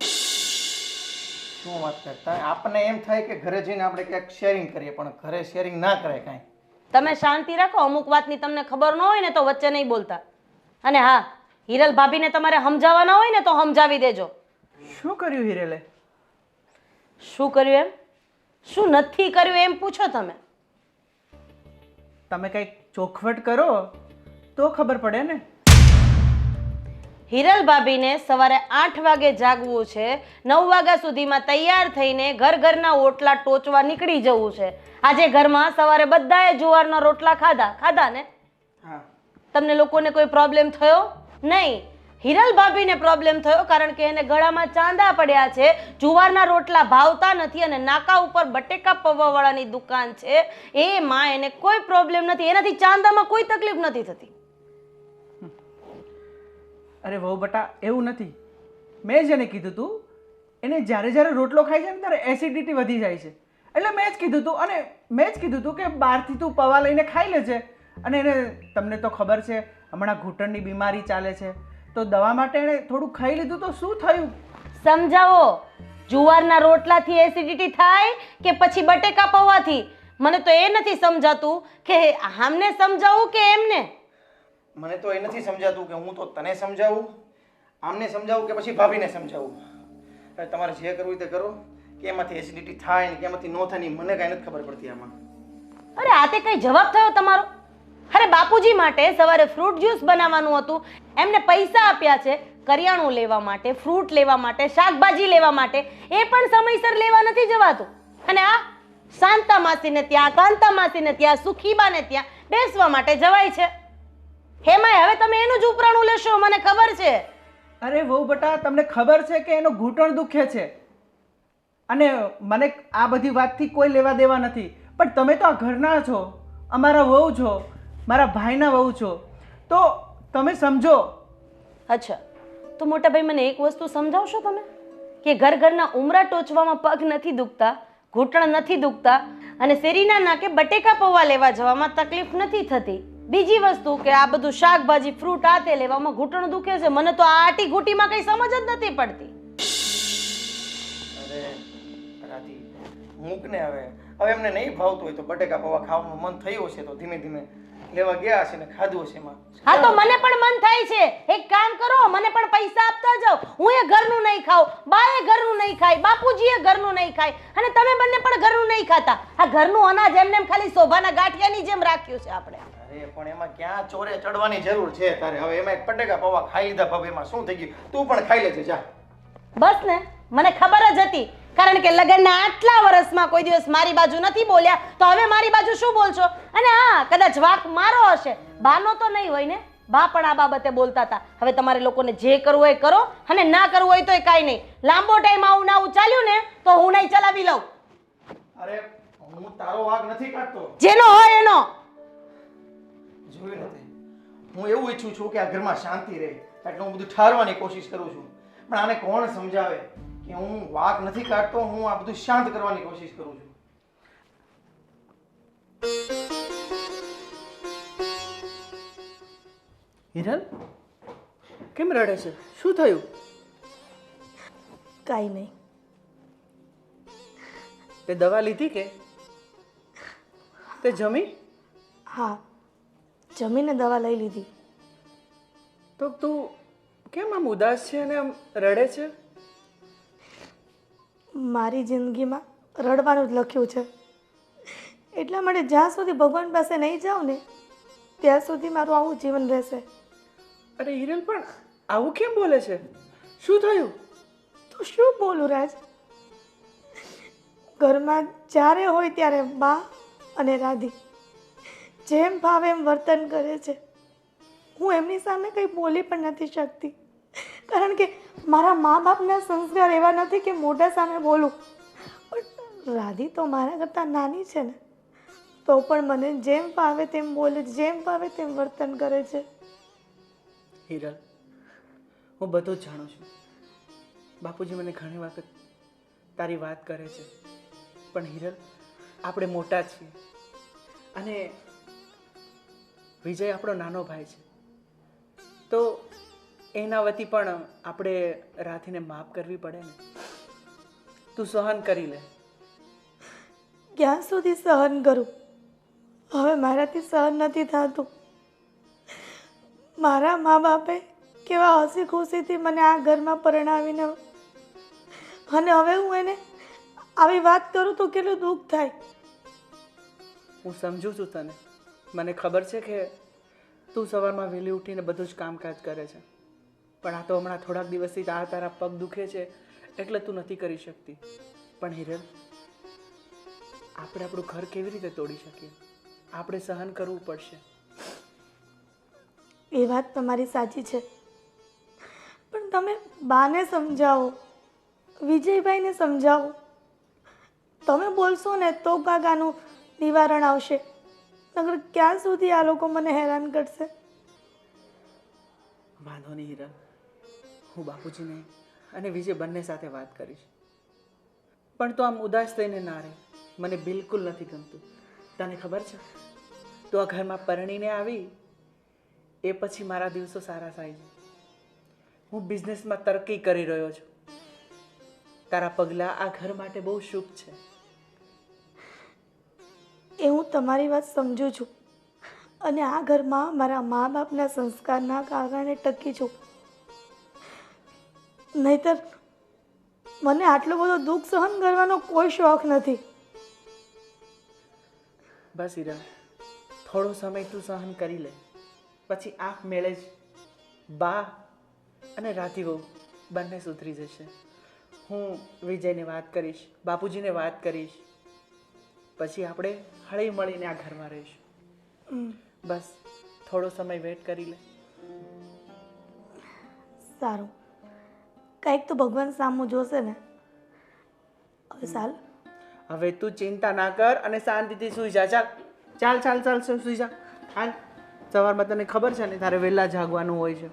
શું વાત કરતા? આપણને એમ થાય કે ઘરે જઈને આપણે ક્યાંક શેરિંગ કરીએ, પણ ઘરે શેરિંગ ના કરાય કાંઈ. તમે શાંતિ રાખો, અમુક વાતની તમને ખબર ન હોય ને તો વચ્ચે નહીં બોલતા. અને હા, હિરલ ભાભીને તમારે સમજાવવાના હોય ને તો સમજાવી દેજો. શું કર્યું હિરેલે? શું કર્યું એમ? શું નથી કર્યું એમ પૂછો તમે. તમે કંઈક ચોખવટ કરો તો ખબર પડે ને. હિરલ ભાભીને સવારે 8 વાગે જાગવું છે, 9 વાગ્યા સુધીમાં તૈયાર થઈને ઘરના ઓટલા ટોચવા નીકળી જવું છે. આજે ઘરમાં સવારે બધાએ જુવારના રોટલા ખાધા ને? હા. તમને લોકોને કોઈ પ્રોબ્લેમ થયો નહીં. હિરલ ભાભીને પ્રોબ્લેમ થયો કારણ કે એને ગળામાં ચાંદા પડ્યા છે, જુવારના રોટલા ભાવતા નથી અને નાકા ઉપર બટેકા પૌવાવાળાની દુકાન છે, એમાં એને કોઈ પ્રોબ્લેમ નથી, એનાથી ચાંદામાં કોઈ તકલીફ નથી થતી. અરે વહુ બટા, એવું નથી. મેં જેને કીધું તું એને જ્યારે રોટલો ખાય છે ને ત્યારે એસિડિટી વધી જાય છે, એટલે મેં જ કીધું તું. અને મેં જ કીધું તું કે બહારથી તું પૌવા લઈને ખાઈ લેજે. અને એને તમને તો ખબર છે હમણાં ઘૂંટણની બીમારી ચાલે છે, તો દવા માટે એણે થોડું ખાઈ લીધું તો શું થયું? સમજાવો, જુવારના રોટલાથી એસિડિટી થાય કે પછી બટેકા પૌવાથી? મને તો એ નથી સમજાતું કે આમને સમજાવું કે એમને. મને તો એ નથી સમજાતું કે હું તો તને સમજાવું, આમને સમજાવું કે પછી ભાભીને સમજાવું. હવે તમારે જે કરવું તે કરો, કે એમાંથી એસિડિટી થાય ને કે એમાંથી ન થાય ને મને કાંઈ નથી ખબર પડતી આમાં. અરે આ તે કઈ જવાબ થયો તમારો? અરે બાપુજી માટે સવારે ફ્રૂટ જ્યુસ બનાવવાનું હતું, એમને પૈસા આપ્યા છે કરિયાણું લેવા માટે, ફ્રૂટ લેવા માટે, શાકભાજી લેવા માટે, એ પણ સમયસર લેવા નથી જવાતું. અને આ શાંતા માસીને ત્યાં, કાંતા માસીને ત્યાં, સુખીબાને ત્યાં બેસવા માટે જવાય છે. હેમાય હવે તમે એનું જ ઉપરાણું લેશો, મને ખબર છે. અરે વહુ બટા, તમને ખબર છે કે એનો ઘૂંટણ દુખે છે અને મને આ બધી વાતથી કોઈ લેવા દેવા નથી, પણ તમે તો આ ઘરના છો, અમારા વહુ છો, મારા ભાઈના વહુ છો, તો તમે સમજો. અચ્છા, તો મોટા ભાઈ મને એક વસ્તુ સમજાવશો તમે કે ઘરના ઉમરા ટોચવામાં પગ નથી દુખતા, ઘૂંટણ નથી દુખતા અને શેરીના નાકે બટેકા પૌવા લેવા જવામાં તકલીફ નથી થતી. બીજી વસ્તુ કે આ બધું શાકભાજી ફ્રૂટ આ તે લેવામાં ઘૂંટણ દુખે છે, મને તો આ આટી ઘૂંટીમાં કઈ સમજ જ નથી પડતી. અરે મૂક ને હવે હવે એમને નહીં ભાવતું હોય તો બટેકા પૌવા ખાવાનું મન થયું હશે તો ધીમે ધીમે લેવા ગયા હશે ને ખાધું હશે એમાં. હા તો મને પણ મન થાય છે. એક કામ કરો, મને પણ પૈસા આપતા જાઓ. હું એ ઘરનું નહીં ખાઉં, બા એ ઘરનું નહીં ખાય, બાપુજી એ ઘરનું નહીં ખાય અને તમે બંને પણ ઘરનું નહીં ખાતા. આ ઘરનું અનાજ એમને એમ ખાલી શોભાના ગાંઠિયાની જેમ રાખ્યું છે આપણે. અરે પણ એમાં ક્યાં ચોરે ચડવાની જરૂર છે તારે? હવે એમાં એક બટેકા પૌવા ખાઈ લીધા ભાભી, એમાં શું થઈ ગયું? તું પણ ખાઈ લેજે જા. બસ ને, મને ખબર જ હતી. કારણ કે લગ્નના આટલા વર્ષમાં કોઈ દિવસ મારી બાજુ નથી બોલ્યા, તો હવે મારી બાજુ શું બોલશો? અને હા, કદાચ વાંક મારો હશે, બાનો તો નહીં હોય ને. બા પણ આ બાબતે બોલતા હતા. હવે તમારે લોકોને જે કરવું હોય કરો અને ના કરવું હોય તો કાંઈ નહીં. લાંબો ટાઈમ આવું ના ચાલ્યું ને તો હું નહીં ચલાવી લઉં. અરે હું તારો વાગ નથી કાઢતો, જેનો હોય એનો. જોયું નથી, હું એવું ઈચ્છું છું કે આ ઘરમાં શાંતિ રહે, એટલે હું બધું ઠારવાની કોશિશ કરું છું. પણ આને કોણ સમજાવે કે હું વાક નથી કાઢતો, હું આ બધું શાંત કરવાની કોશિશ કરું છું. હિરલ કેમ રડે છે? શું થયું? કાંઈ નહીં. તે દવા લીધી કે તે જમી? હા, જમીને દવા લઈ લીધી. તો તું કેમ આમ ઉદાસ છે અને આમ રડે છે? મારી જિંદગીમાં રડવાનું જ લખ્યું છે. એટલા માટે જ્યાં સુધી ભગવાન પાસે નહીં જાઉં ને ત્યાં સુધી મારું આવું જીવન રહેશે. અરે હિરલ પણ આવું કેમ બોલે છે? શું થયું? તો શું બોલું રાજ? ઘરમાં જ્યારે હોય ત્યારે બા અને રાધી જેમ ભાવે એમ વર્તન કરે છે. હું એમની સામે કંઈ બોલી પણ નથી શકતી, કારણ કે મારા મા બાપના સંસ્કાર એવા નથી કે મોઢા સામે બોલું. પણ રાધી તો મારા કરતાં નાની છે ને, તો પણ મને જેમ ભાવે તેમ બોલે, જેમ ભાવે તેમ વર્તન કરે છે. હિરલ, હું બધું જ જાણું છું. બાપુજી મને ઘણી વખત તારી વાત કરે છે, પણ હિરલ, આપણે મોટા છીએ અને વિજય આપણો નાનો ભાઈ છે, તો એના વતી પણ આપણે રાધીને માફ કરવી પડે ને. તું સહન કરી લે. ક્યાં સુધી સહન કરું? હવે મારાથી સહન નથી થતું. મારા મા બાપે કેવા હસી ખુશીથી મને આ ઘરમાં પરણાવીને, અને હવે હું એને આવી વાત કરું તો કેટલું દુઃખ થાય. હું સમજુ છું તને. મને ખબર છે કે તું સવારમાં વહેલી ઉઠીને બધું જ કામકાજ કરે છે, પણ આ તો હમણાં થોડાક દિવસથી આ તારા પગ દુખે છે એટલે તું નથી કરી શકતી. પણ હિરલ, આપણે આપણું ઘર કેવી રીતે તોડી શકીએ? આપણે સહન કરવું પડશે. એ વાત તમારી સાચી છે, પણ તમે બાને સમજાવો, વિજયભાઈને સમજાવો. તમે બોલશો ને તો કાકાનું નિવારણ આવશે, નકર ક્યાં સુધી આ લોકો મને હેરાન કરશે? વાંધો નહીં હિરલ, હું બાપુજીને અને વિજય બંને સાથે વાત કરીશ. પણ તો આમ ઉદાસ થઈને ના રહે, મને બિલકુલ નથી ગમતું. તને ખબર છે, તું આ ઘરમાં પરણીને આવી એ પછી મારા દિવસો સારા થાય છે. હું બિઝનેસમાં તરક્કી કરી રહ્યો છું. તારા પગલાં આ ઘર માટે બહુ શુભ છે. એ હું તમારી વાત સમજુ છું, અને આ ઘરમાં મારા મા બાપના સંસ્કારના કારણે ટકી છું. નહીતર મને આટલો બધો દુઃખ સહન કરવાનો કોઈ શોખ નથી. બસ હીરા, થોડો સમય તું સહન કરી લે, પછી આંખ મેળે જ બા અને રાધીવો બંને સુધરી જશે. હું વિજયને વાત કરીશ, બાપુજીને વાત કરીશ, પછી આપણે હળી મળીને આ ઘરમાં રહીશું. બસ થોડો સમય વેટ કરી લે. સારું, કંઈક તો ભગવાન સામું જોશે ને. હવે ચાલ. હવે તું ચિંતા ના કર અને શાંતિથી સૂઈ જા. ચાલ ચાલ ચાલ ચાલ સૂઈ જા. હાલ, સવારમાં તને ખબર છે ને તારે વહેલા જાગવાનું હોય છે.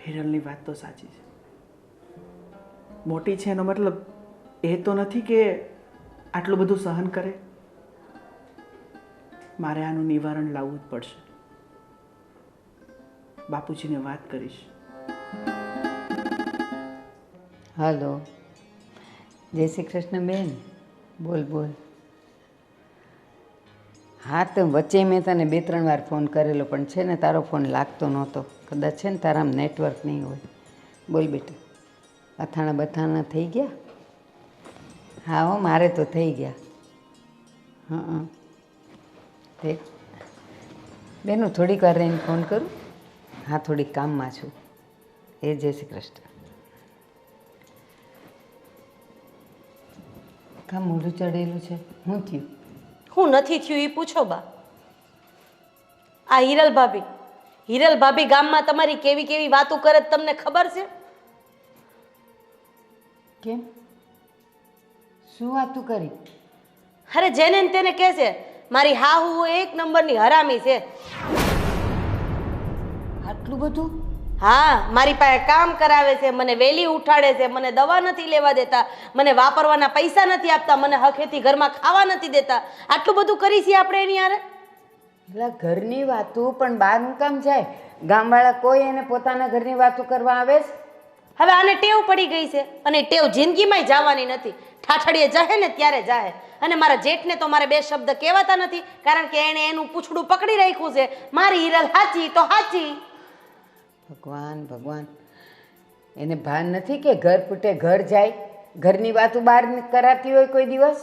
હિરલની વાત તો સાચી છે. મોટી છે એનો મતલબ એ તો નથી કે આટલું બધું સહન કરે? મારે આનું નિવારણ લાવવું જ પડશે. બાપુજીને વાત કરીશ. હલો, જય શ્રી કૃષ્ણ બેન. બોલ બોલ. હા, તો વચ્ચે મેં તને 2-3 વાર ફોન કરેલો, પણ છે ને તારો ફોન લાગતો નહોતો. કદાચ છે ને તારામાં નેટવર્ક નહીં હોય. બોલ બેટા, અથાણા બથાણા થઈ ગયા? હા હો, મારે તો થઈ ગયા. હા તે બેનું થોડીક વાર રહીને ફોન કરું. હા, થોડીક કામમાં છું. એ જય શ્રી કૃષ્ણ. કામ મોઢું ચડેલું છે, શું થયું? હું નથી થયું એ પૂછો બા. આ હિરલ ભાભી ગામમાં તમારી કેવી કેવી વાતો કરે તમને ખબર છે? કેમ? શું વાતું કરી? અરે જેને ને તેને કહે છે મારી હાહુ એક નંબરની હરામી છે. આટલું બધું? હા, મારી પાસે કામ કરાવે છે, મને વેલી ઉઠાડે છે, મને દવા નથી લેવા દેતા, મને વાપરવાના પૈસા નથી આપતા, મને હખેથી ઘરમાં ખાવા નથી દેતા. આટલું બધું કરી છે આપણે એની હારે? એટલે ઘરની વાતું પણ બહારનું કામ જાય? ગામવાળા કોઈ એને પોતાના ઘરની વાતો કરવા આવે છે? હવે આને ટેવ પડી ગઈ છે અને ટેવ જિંદગીમાં જવાની નથી. ઠાઠડીએ જાહે ને ત્યારે જાહે. અને મારા જેઠને તો મારે 2 શબ્દ કહેવાતા નથી, કારણ કે એણે એનું પૂછડું પકડી રાખ્યું છે. મારી હિરલ હાચી તો હાચી. ભગવાન ભગવાન, એને ભાન નથી કે ઘર ફૂટે ઘર જાય? ઘરની વાતો બહાર કરાતી હોય કોઈ દિવસ?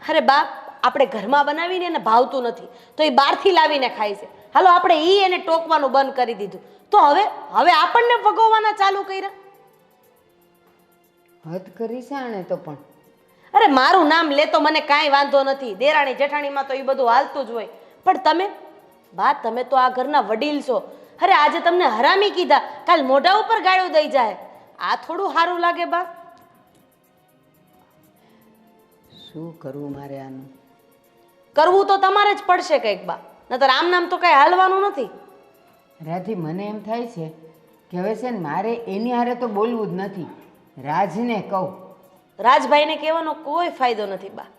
અરે બાપ, આપણે ઘરમાં બનાવીને એને ભાવતું નથી તો એ બહારથી લાવીને ખાય છે. હાલો આપણે એને ટોકવાનું બંધ કરી દીધું તો હવે આપણને ભગવવાના ચાલુ કર્યા. હદ કરી છે આણે તો. પણ અરે મારું નામ લે તો મને કાંઈ વાંધો નથી, દેરાણી જેઠાણીમાં તો એ બધું હાલતું જ હોય. પણ તમે તો આ ઘરના વડીલ છો. અરે આજે તમને હરામી કીધા, કાલ મોઢા ઉપર ગાળું દઈ જાય. આ થોડું સારું લાગે બા? શું કરવું મારે આનું? કરવું તો તમારે જ પડશે કંઈક બા, નતર આમ નામ તો કઈ હાલવાનું નથી. રાધી, મને એમ થાય છે કે હવે છે ને મારે એની હારે તો બોલવું જ નથી. રાજને કહું. રાજભાઈને કહેવાનો કોઈ ફાયદો નથી બા,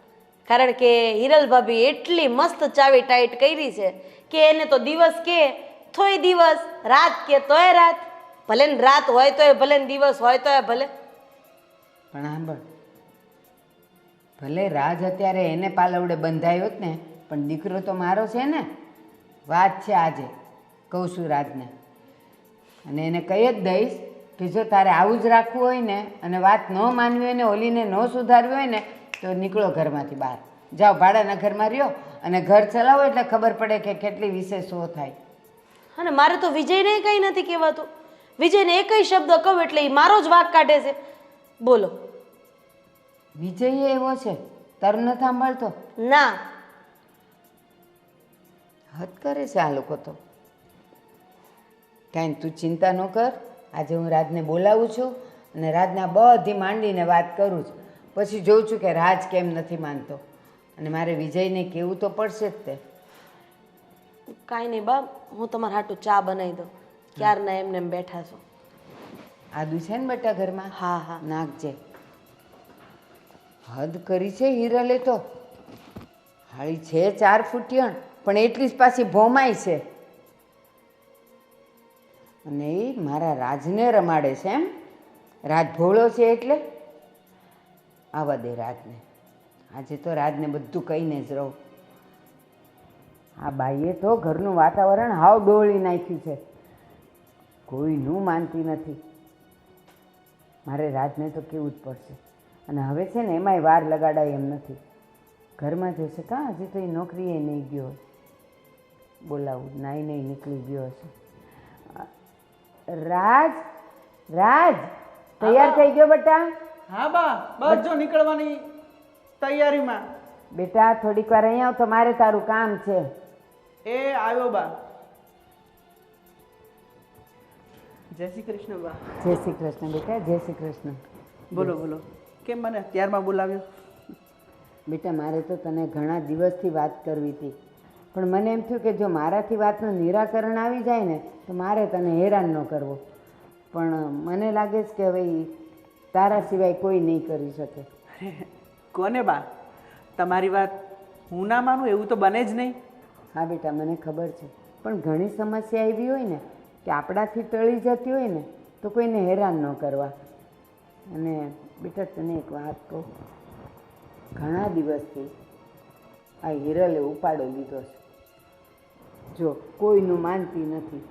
કારણ કે હિરલ ભાભી એટલી મસ્ત ચાવી ટાઈટ કરી છે કે એને તો દિવસ કે તોય દિવસ, રાત કે તોય રાત. ભલે ને રાત હોય તોય ભલે ને દિવસ હોય તોય ભલે. પણ સાંભળ, ભલે રાજ અત્યારે એને પાલવડે બંધાયો જ ને, પણ દીકરો તો મારો છે ને. વાત છે આજે, કહું છું રાજને, અને એને કહી જ દઈશ કે જો તારે આવું જ રાખવું હોય ને અને વાત ન માનવી હોય ને, ઓલીને ન સુધારવી હોય ને, તો નીકળો ઘરમાંથી બહાર. જાઓ ભાડાના ઘરમાં રહ્યો અને ઘર ચલાવો એટલે ખબર પડે કે કેટલી વિશેષ શો થાય. અને મારે તો વિજયને કંઈ નથી કહેવાતું. વિજયને એકય શબ્દ કહું એટલે એ મારો જ વાંક કાઢે છે. બોલો. વિજય એવો છે, તારું નથી સાંભળતો? ના, હદ કરે છે આ લોકો તો. કાંઈ તું ચિંતા ન કર. આજે હું રાજને બોલાવું છું અને રાજને બધી માંડીને વાત કરું છું. પછી જોઉં છું કે રાજ કેમ નથી માનતો, અને મારે વિજયને કહેવું તો પડશે જ તે. કાંઈ નહીં બા, હું તમારા હાટું ચા બનાવી દઉં. ક્યારના એમને એમ બેઠા છો. આદુ છે ને બેટા ઘરમાં? હા હા, નાખજે. હદ કરી છે હિરલે તો. હાળી છે 4 ફૂટિયણ, પણ એટલી જ પાછી ભોમાય છે. અને એ મારા રાજને રમાડે છે એમ? રાજ ભોળો છે એટલે? આવવા દે રાજને. આજે તો રાજને બધું કહીને જ રહું. આ બાઈએ તો ઘરનું વાતાવરણ હાવ ડોળી નાખ્યું છે. કોઈનું માનતી નથી. મારે રાજને તો કહેવું જ પડશે. અને હવે છે ને એમાંય વાર લગાડાય એમ નથી. ઘરમાં જશે કાં? હજી તો એ નોકરીએ નહીં ગયો. બોલાવું, નાઈ નહીં નીકળી ગયો હશે. રાજ, તૈયાર થઈ ગયો બેટા? હા બા, બસ જો નીકળવાની તૈયારીમાં. બેટા થોડીક વાર અહીંયા આવ તો મારે તારું કામ છે. એ આવ્યો બા. જય શ્રી કૃષ્ણ બા. જય શ્રી કૃષ્ણ બેટા, જય શ્રી કૃષ્ણ. બોલો બોલો, કેમ મને અત્યારમાં બોલાવ્યો? બેટા મારે તો તને ઘણા દિવસથી વાત કરવી હતી, પણ મને એમ થયું કે જો મારાથી વાતનું નિરાકરણ આવી જાય ને તો મારે તને હેરાન ન કરવો. પણ મને લાગે છે કે હવે તારા સિવાય કોઈ નહીં કરી શકે. કોને બા? તમારી વાત હું ના માનું એવું તો બને જ નહીં. હા બેટા મને ખબર છે, પણ ઘણી સમસ્યા એવી હોય ને કે આપણાથી ટળી જતી હોય ને તો કોઈને હેરાન ન કરવા. અને બેટા તને એક વાત કહું, ઘણા દિવસથી આ હિરલે ઉપાડો લીધો છે. જો કોઈનું માનતી નથી,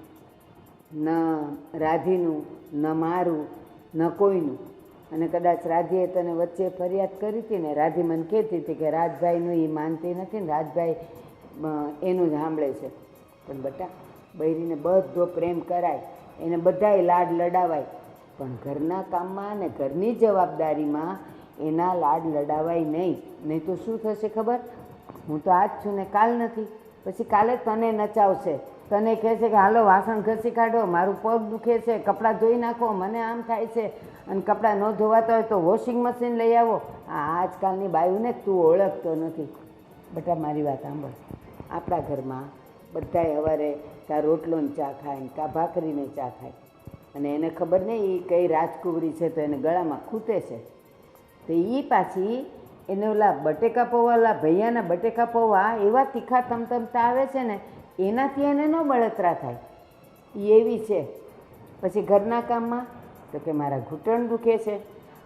ન રાધીનું, ન મારું, ન કોઈનું. અને કદાચ રાધીએ તને વચ્ચે ફરિયાદ કરી હતી ને, રાધી મને કહેતી હતી કે રાજભાઈનું એ માનતી નથી ને રાજભાઈ એનું જ સાંભળે છે. પણ બેટા બૈરીને બધો પ્રેમ કરાય, એને બધાય લાડ લડાવાય, પણ ઘરના કામમાં અને ઘરની જવાબદારીમાં એના લાડ લડાવાય નહીં. નહીં તો શું થશે ખબર? હું તો આજ છું ને કાલ નથી, પછી કાલે તને નચાવશે, તને કહેશે કે હાલો વાસણ ઘસી કાઢો, મારું પગ દુખે છે, કપડાં ધોઈ નાખો, મને આમ થાય છે, અને કપડાં ન ધોવાતા હોય તો વોશિંગ મશીન લઈ આવો. આ આજકાલની બાયુને તું ઓળખતો નથી. બેટા મારી વાત સાંભળ, આપણા ઘરમાં બધાય સવારે કાં રોટલોને ચા ખાય ને કાં ભાખરીને ચા ખાય, અને એને ખબર નહીં એ કઈ રાજકુવરી છે તો એને ગળામાં ખૂટે છે. તો એ પાછી એને ઓલા બટેકા પૌવા, ઓલા ભૈયાના બટેકા પૌવા એવા તીખા તમતમતા આવે છે ને, એનાથી એને ન બળતરા થાય. એ એવી છે. પછી ઘરના કામમાં તો કે મારા ઘૂંટણ દુખે છે.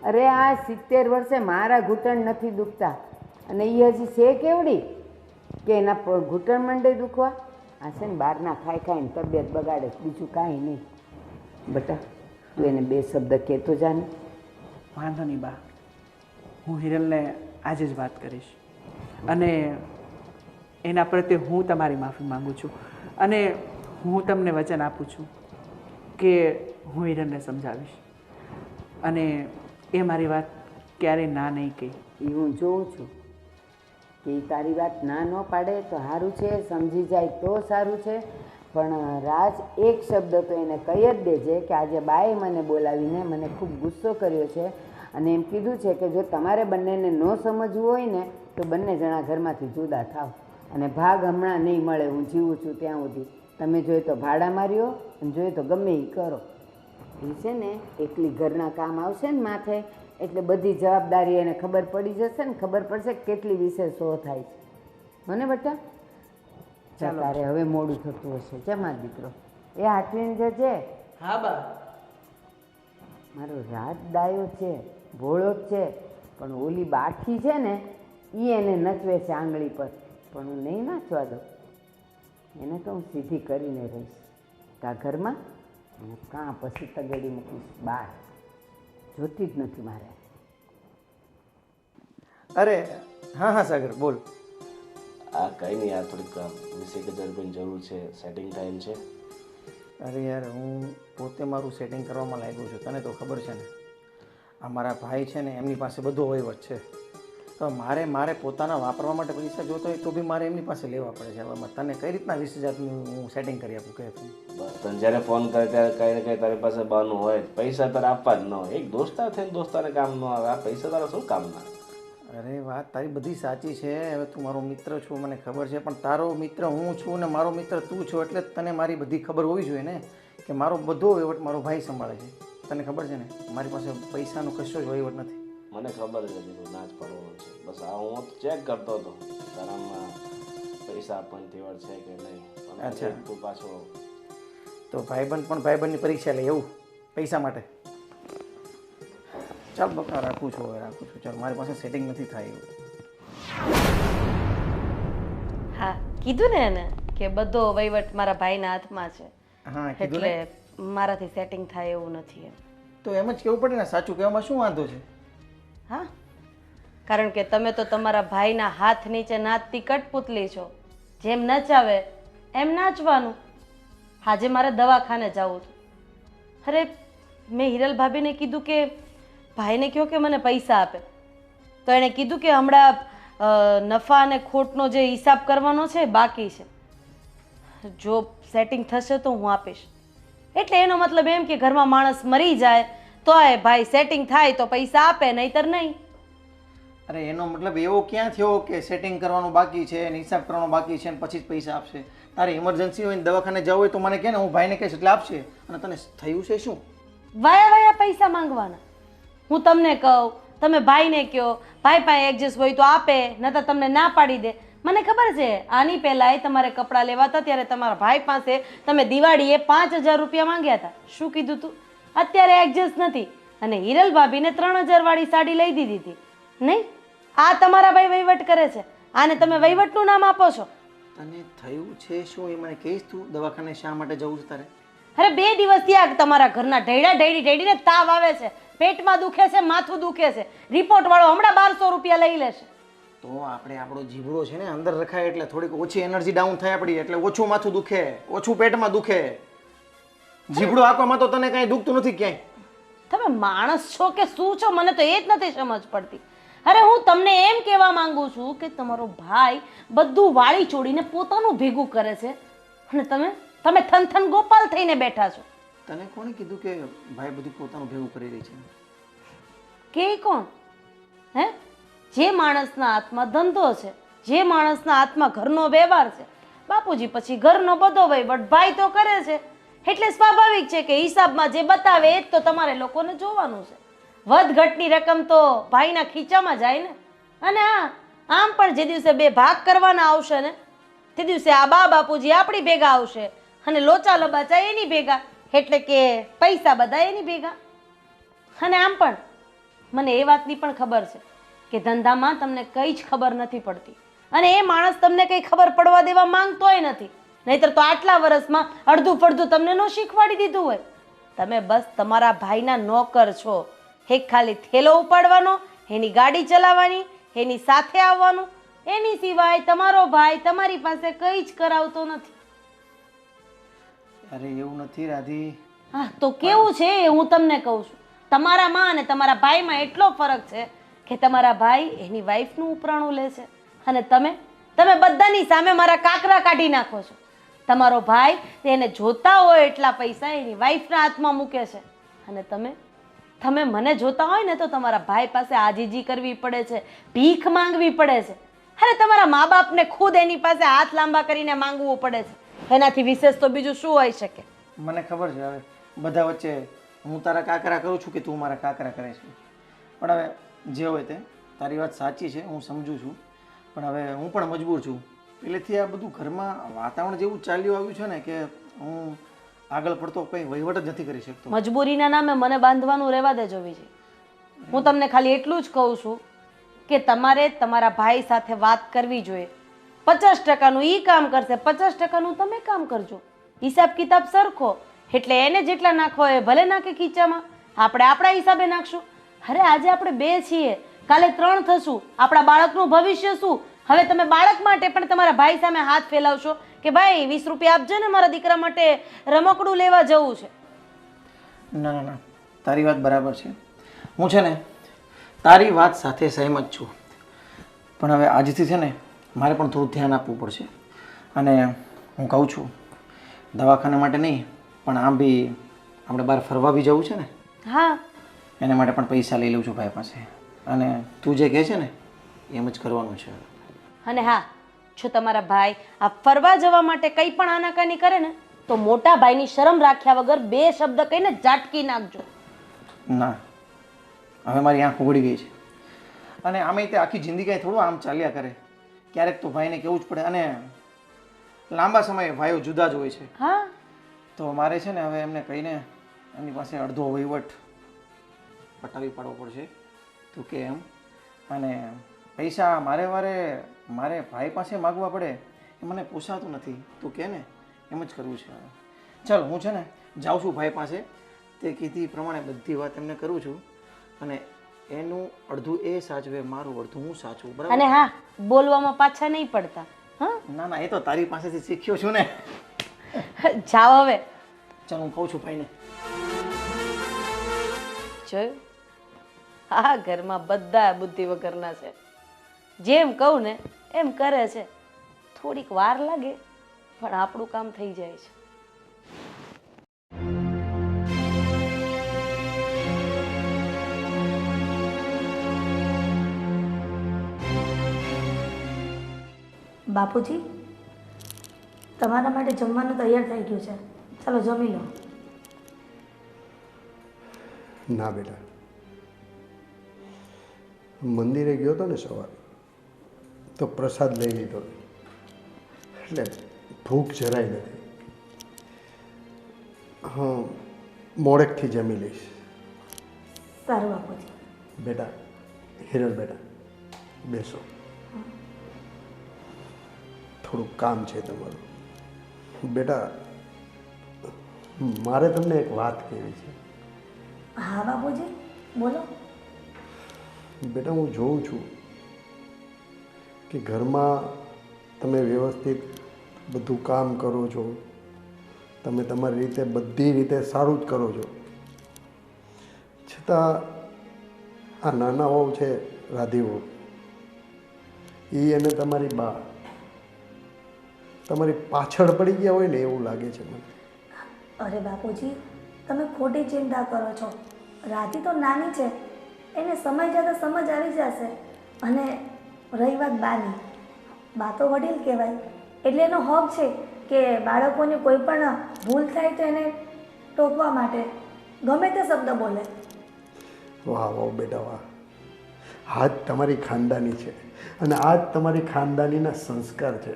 અરે આ 70 વર્ષે મારા ઘૂંટણ નથી દુખતા, અને એ હજી છે કેવડી કે એના ઘૂંટણ મંડે દુખવા. આ છે ને બહારના ખાઈ ખાઈને તબિયત બગાડે, બીજું કાંઈ નહીં. બેટા તું એને 2 શબ્દ કહેતો જાને. વાંધો નહીં બા, હું હિરલને આજે જ વાત કરીશ, અને એના પ્રત્યે હું તમારી માફી માગું છું, અને હું તમને વચન આપું છું કે હું હિરલને સમજાવીશ, અને એ મારી વાત ક્યારેય ના નહીં કહી. એ હું જોઉં છું કે એ તારી વાત ના ન પાડે તો સારું છે, સમજી જાય તો સારું છે. પણ રાજ એક શબ્દ તો એને કહી જ દેજે કે આજે બાએ મને બોલાવીને મને ખૂબ ગુસ્સો કર્યો છે, અને એમ કીધું છે કે જો તમારે બંનેને ન સમજવું હોય ને તો બંને જણા ઘરમાંથી જુદા થાવ, અને ભાગ હમણાં નહીં મળે. હું જીવું છું ત્યાં સુધી તમે જોઈએ તો ભાડા માર્યો, અને જોઈએ તો ગમે એ કરો. એ છે ને એકલી ઘરના કામ આવશે ને માથે, એટલે બધી જવાબદારી એને ખબર પડી જશે ને, ખબર પડશે કે કેટલી વિશે શો થાય છે. મને બેટા તારે હવે મોડું થતું હશે. જમા દીકરો એ હાથવીને જજે. હા બા. મારો રાત ડાયો છે, ભોળો જ છે, પણ ઓલી બાઠી છે ને એ એને નચવે છે આંગળી પર, પણ હું નહીં નાચવા દઉં. એને તો હું સીધી કરીને રહીશ કાં ઘરમાં, કાં પછી તગેડી મૂકીશ બહાર. જોતી જ નથી મારે. અરે હા હા સાગર બોલ. આ કંઈ નહીં યાર, થોડીક 20,000 રૂપિયાની જરૂર છે, સેટિંગ ટાઈમ છે. અરે યાર હું પોતે મારું સેટિંગ કરવામાં લાગ્યો છું, તને તો ખબર છે ને આ મારા ભાઈ છે ને એમની પાસે બધો વહીવટ છે, તો મારે પોતાના વાપરવા માટે પૈસા જોતો હોય તો બી મારે એમની પાસે લેવા પડે છે. હવે તને કઈ રીતના 20,000 હું સેટિંગ કરી આપું કહે તું? બસ તને જ્યારે ફોન કરે ત્યારે કંઈ ને કંઈ તારી પાસે બહાનું હોય, પૈસા તારે આપવા જ ન હોય. એક દોસ્તાર થઈને દોસ્તારને કામ ન આવે, આ પૈસા તારા શું કામના? અરે વાત તારી બધી સાચી છે. હવે તું મારો મિત્ર છો મને ખબર છે, પણ તારો મિત્ર હું છું ને મારો મિત્ર તું છો, એટલે તને મારી બધી ખબર હોવી જોઈએ ને કે મારો બધો વહીવટ મારો ભાઈ સંભાળે છે. તને ખબર છે ને મારી પાસે પૈસાનો કશો જ વહીવટ નથી. મને ખબર જ હતી તું નાચ પડવાનો છે. બસ આ હું ચેક કરતો હતો તારામાં પૈસા આપવાની તેવડ છે કે નહીં. અચ્છા તું પાછો તો ભાઈબંધ પણ ભાઈબંધની પરીક્ષા લે એવું પૈસા માટે? ચાલ બકા રાખું છું, હવે રાખું છું. ચાલ મારી પાસે સેટિંગ નથી થાય એવું. હા કીધું ને એને કે બધો વહીવટ મારા ભાઈના હાથમાં છે, હા કીધું ને. એટલે મારાથી સેટિંગ થાય એવું નથી એમ. તો એમ જ કેવું પડે ને, સાચું કહેવામાં શું વાંધો છે? હા કારણ કે તમે તો તમારા ભાઈના હાથ નીચે નાચતી કઠપુતલી છો, જેમ નચાવે એમ નાચવાનું. આજે મારે દવાખાને જવું હતું. અરે મેં હિરલ ભાભીને કીધું કે ભાઈને કહો કે મને પૈસા આપે, તો એણે કીધું કે હમણાં નફા અને ખોટનો જે હિસાબ કરવાનો છે બાકી છે, જો સેટિંગ થશે તો હું આપીશ. એટલે એનો મતલબ એમ કે ઘરમાં માણસ મરી જાય તો એ ભાઈ સેટિંગ થાય તો પૈસા આપે, નહીતર નહીં. અરે એનો મતલબ એવો ક્યાં થયો કે સેટિંગ કરવાનું બાકી છે અને હિસાબ કરવાનો બાકી છે અને પછી જ પૈસા આપશે? તારે ઇમરજન્સી હોય ને દવાખાને જવું હોય તો મને કહે ને, હું ભાઈને કહીશ એટલે આપશે. અને તને થયું છે શું? વાયા વાયા પૈસા માંગવાના. હું તમને કહું તમે ભાઈને કહો, ભાઈ પાસે એડજસ્ટ હોય તો આપે, નહીંતર તમને ના પાડી દે. મને ખબર છે આની પહેલાંય તમારે કપડાં લેવા હતા ત્યારે તમારા ભાઈ પાસે તમે દિવાળીએ 5,000 રૂપિયા માંગ્યા હતા. શું કીધું તું? અત્યારે એડજસ્ટ નથી અને હિરલ ભાભીને 3,000 વાળી સાડી લઈ દીધી હતી. નહીં, આ તમારા ભાઈ વહીવટ કરે છે. આને તમે વહીવટનું નામ આપો છો. તને થયું છે શું એ મને કહીશ? તું દવાખાને શા માટે જવું છે તારે? અરે 2 દિવસથી આ તમારા ઘરના ઢેડીને તાવ આવે છે, પેટમાં દુખે છે, માથું દુખે છે. રિપોર્ટ વાળો હમણાં 1,200 રૂપિયા લઈ લેશે. તો આપણે આપણો જીભડો છે ને અંદર રખાય એટલે થોડીક ઓછી એનર્જી ડાઉન થાય આપણી, એટલે ઓછું માથું દુખે, ઓછું પેટમાં દુખે. જીભડો આપવામાં તો તને કાંઈ દુખતું નથી ક્યાંય. તમે માણસ છો કે શું છો? મને તો એ જ નથી સમજ પડતી. અરે હું તમને એમ કહેવા માંગુ છું કે તમારો ભાઈ બધું વાળી છોડીને પોતાનું ભેગું કરે છે અને તમે થનથન ગોપાલ થઈને બેઠા છો. તને કોણે કીધું કે ભાઈ બધું પોતાનું ભેગું કરી રહી છે? કે કોણ? હે? જે માણસના હાથમાં ધંધો છે, જે માણસના હાથમાં ઘરનો વ્યવહાર છે, બાપુજી પછી ઘરનો બધો વહીવટ ભાઈ તો કરે છે. એટલે સ્વાભાવિક છે કે હિસાબમાં જે બતાવે એ જ તો તમારે લોકોને જોવાનું છે. વધ ઘટની રકમ તો ભાઈના ખીચામાં જાય ને. અને હા, આમ પણ જે દિવસે 2 ભાગ કરવાના આવશે ને તે દિવસે આ બાપુજી આપણી ભેગા આવશે અને લોચા લબાચા એની ભેગા, એટલે કે પૈસા બધા એની ભેગા. અને આમ પણ મને એ વાતની પણ ખબર છે કે ધંધામાં તમને કંઈ જ ખબર નથી પડતી અને એ માણસ તમને કંઈ ખબર પડવા દેવા માંગતોય નથી. નહીતર તો આટલા વર્ષમાં અડધું ફડધું તમને ન શીખવાડી દીધું હોય. તમે બસ તમારા ભાઈના નોકર છો. એક ખાલી થેલો ઉપાડવાનો, એની ગાડી ચલાવવાની, એની સાથે આવવાનું, એની સિવાય તમારો ભાઈ તમારી પાસે કંઈ જ કરાવતો નથી. અરે એવું નથી રાધી. હા તો કેવું છે એ હું તમને કહું છું. તમારામાં અને તમારા ભાઈમાં એટલો ફરક છે કે તમારા ભાઈ એની વાઈફનું ઉપરાણું લે છે અને તમે બધાની સામે મારા કાકરા કાઢી નાખો છો. તમારો ભાઈ તેને જોતા હોય એટલા પૈસા એની વાઈફના હાથમાં મૂકે છે અને તમે મને જોતા હોય ને તો તમારા ભાઈ પાસે આજીજી કરવી પડે છે, ભીખ માંગવી પડે છે. અરે તમારા મા બાપને ખુદ એની પાસે હાથ લાંબા કરીને માંગવું પડે છે. એનાથી વિશેષ તો બીજું શું હોઈ શકે? મને ખબર છે. હવે બધા વચ્ચે હું તારા કાકરા કરું છું કે તું મારા કાકરા કરે છે, પણ હવે જે હોય તે તારી વાત સાચી છે, હું સમજુ છું. પણ હવે હું પણ મજબૂર છું. પહેલેથી આ બધું ઘરમાં વાતાવરણ જેવું ચાલ્યું આવ્યું છે ને કે હું આગળ પડતો કંઈ વહીવટ જ નથી કરી શકતો. મજબૂરીના નામે મને બાંધવાનું રહેવા દેજો વિજય. હું તમને ખાલી એટલું જ કહું છું કે તમારે તમારા ભાઈ સાથે વાત કરવી જોઈએ. 50%નું એ કામ કરશે, 50%નું તમે કામ કરજો. હિસાબ કિતાબ સરખો, એટલે એને જેટલા નાખો એ ભલે નાખે ખીચામાં, આપણે આપણા હિસાબે નાખશું. અરે આજે આપણે 2 છીએ, કાલે 3 થશું. આપણા બાળકનું ભવિષ્ય શું? હવે તમે બાળક માટે પણ તમારા ભાઈ સામે હાથ ફેલાવશો કે ભાઈ 20 રૂપિયા આપજો ને, મારા દીકરા માટે રમકડું લેવા જવું છે. ના ના ના, તારી વાત બરાબર છે. હું છે ને તારી વાત સાથે સહેમત છું, પણ હવે આજથી છે ને મારે પણ થોડું ધ્યાન આપવું પડશે. અને હું કહું છું દવાખાના માટે નહીં, પણ આમ બી આપણે બહાર ફરવા બી જવું છે ને. હા, એના માટે પણ પૈસા લઈ લઉં છું ભાઈ પાસે. અને તું જે કહે છે ને એમ જ કરવાનું છે. અને હા, જો તમારા ભાઈ આ ફરવા જવા માટે કંઈ પણ આનાકાની કરે ને તો મોટા ભાઈની શરમ રાખ્યા વગર 2 શબ્દ કહીને ઝાટકી નાખજો. ના, હવે મારી આંખ ઉઘડી ગઈ છે. અને આમે તે આખી જિંદગી થોડું આમ ચાલ્યા કરે. ક્યારેક તો ભાઈને કહેવું જ પડે. અને લાંબા સમયે ભાઈઓ જુદા જ હોય છે. હા, તો મારે છે ને હવે એમને કહીને એમની પાસે અડધો વહીવટ પટાવી પાડવો પડશે. તું કે એમ. અને પૈસા મારે ભાઈ પાસે માગવા પડે એ મને પોસાતું નથી. તું કે ને એમ જ કરવું છે. ચાલ હું છે ને જાઉં છું ભાઈ પાસે. તે કીધી પ્રમાણે બધી વાત એમને કરું છું અને એનું અડધું એ સાચવે, મારું અડધું હું સાચવું. બરાબર? અને હા, બોલવામાં પાછા નહીં પડતા. હા, ના ના, એ તો તારી પાસેથી શીખ્યો છું ને. જાઓ હવે. ચાલ હું કહું છું ભાઈને. જોયું, આ ઘરમાં બધા બુદ્ધિ વગરના છે. જેમ કહું ને એમ કરે છે. થોડીક વાર લાગે પણ આપણું કામ થઈ જાય છે. બાપુજી, તમારા માટે જમવાનું તૈયાર થઈ ગયું છે, ચાલો જમી લો. ના બેટા, મંદિરે ગયો હતો ને સવારે તો પ્રસાદ લઈ લીધો એટલે ભૂખ જરાય નથી. હા, મોડેકથી જમી લઈશ. સારું બાપુજી. બેટા, હિરલ બેટા, બેસો. થોડુંક કામ છે તમારું. બેટા, મારે તમને એક વાત કહેવી છે. હા બાપુજી, બોલો. બેટા, હું જોઉં છું કે ઘરમાં તમે વ્યવસ્થિત બધું કામ કરો છો, તમે તમારી રીતે બધી રીતે સારું જ કરો છો, છતાં આ નાના વહુ છે રાધી વહુ, એ અને તમારી બા તમારી પાછળ પડી ગયા હોય ને એવું લાગે છે મને. અરે બાપુજી, તમે ખોટી ચિંતા કરો છો. રાધી તો નાની છે, એને સમય જતાં સમજ આવી જશે. અને રહી વાત બાની, બા તો વડીલ કહેવાય, એટલે એનો હક છે કે બાળકોની કોઈ પણ ભૂલ થાય તો એને ટોકવા માટે ગમે તે શબ્દ બોલે. વાહ વાહ બેટા વાહ, આ જ તમારી ખાનદાની છે અને આ જ તમારી ખાનદાનીના સંસ્કાર છે.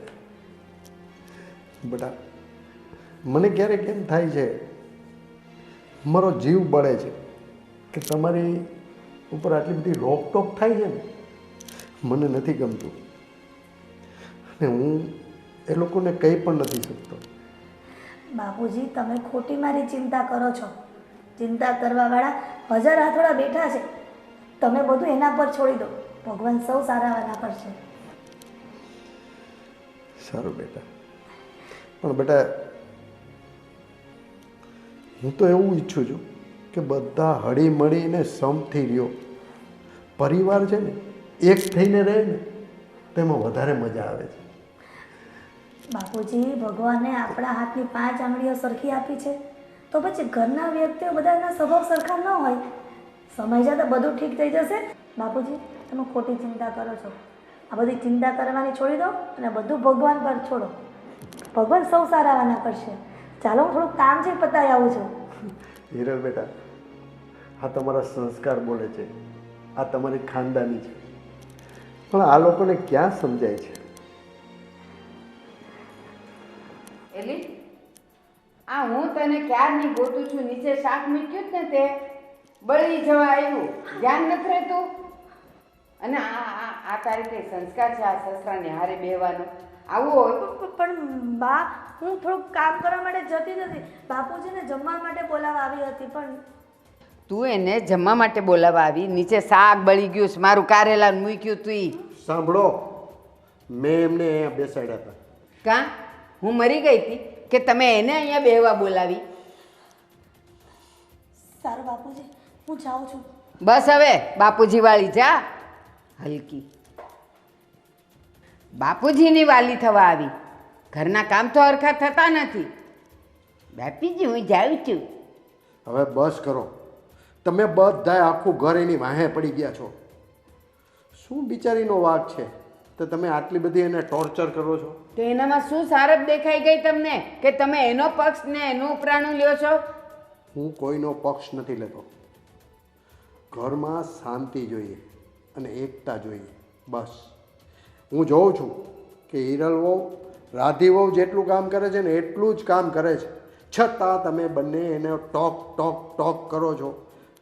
બેટા, મને ક્યારેક એમ થાય છે, મારો જીવ બળે છે કે તમારી ઉપર આટલી બધી રોકટોક થાય છે ને, મને નથી ગમતું અને હું એ લોકોને કંઈ પણ નથી શકતો. બાપુજી, તમે ખોટી મારી ચિંતા કરો છો. ચિંતા કરવાવાળા હજાર હાથોડા બેઠા છે. તમે બધું એના પર છોડી દો. ભગવાન સૌ સારાવાના પર છે. સારું બેટા, પણ બેટા, હું તો એવું ઈચ્છું છું કે બધા હળી મળીને સમથી રહ્યો. પરિવાર છે ને એક થઈને રહે ને તેમાં વધારે મજા આવે છે. બાપુજી, ભગવાને આપણા હાથની 5 આંગળીઓ સરખી આપી છે, તો પછી ઘરના વ્યક્તિઓ બધાના સ્વભાવ સરખા ન હોય. સમય જતાં બધું ઠીક થઈ જશે. બાપુજી, તમે ખોટી ચિંતા કરો છો. આ બધી ચિંતા કરવાની છોડી દો અને બધું ભગવાન પર છોડો. ભગવાન સૌ સારાવાના કરશે. ચાલો, હું થોડુંક કામ છે, પતાવી આવું છું. હિરલ બેટા, આ તમારા સંસ્કાર બોલે છે, આ તમારી ખાનદાની છે, પણ આ લોકોને ક્યાં સમજાય છે? એલી, આ હું તને ક્યારની ગોતું છું, નીચે શાક મૂક્યું જ ને તે બળી જવા આવ્યું, ધ્યાન નથી રહેતું. અને આ તારી કઈ સંસ્કાર છે આ સસરાને હારે બેહવાનો? આવું હોય પણ બા, હું થોડુંક કામ કરવા માટે જતી નથી. બાપુજીને જમવા માટે બોલાવવા આવી હતી. પણ તું એને જમવા માટે બોલાવવા આવી, નીચે શાક બળી ગયું છે, મારું કારેલા મૂક્યું તું ઈ. સાંભળો, મેં એમને અહીંયા બેસાડ્યા હતા. કાં હું મરી ગઈ હતી કે તમે એને અહીંયા બેહવા બોલાવી? સારું બાપુજી, હું જાઉં છું. બસ હવે બાપુજી વાળી જા. હલકી બાપુજીની વાલી થવા આવી. ઘરના કામ તો હરખા થતા નથી. બાપીજી, હું જાઉં છું. હવે બસ કરો. તમે બધાય આખું ઘર એની વાહે પડી ગયા છો. શું બિચારીનો વાંક છે તો તમે આટલી બધી એને ટોર્ચર કરો છો? તો એનામાં શું સારપ દેખાઈ ગઈ તમને કે તમે એનો પક્ષ ને એનું ઉપરાણું લ્યો છો? હું કોઈનો પક્ષ નથી લેતો. ઘરમાં શાંતિ જોઈએ અને એકતા જોઈએ, બસ. હું જોઉં છું કે હિરલ વહુ રાધી વહુ જેટલું કામ કરે છે ને એટલું જ કામ કરે છે, છતાં તમે બંને એને ટોક ટોક ટોક કરો છો.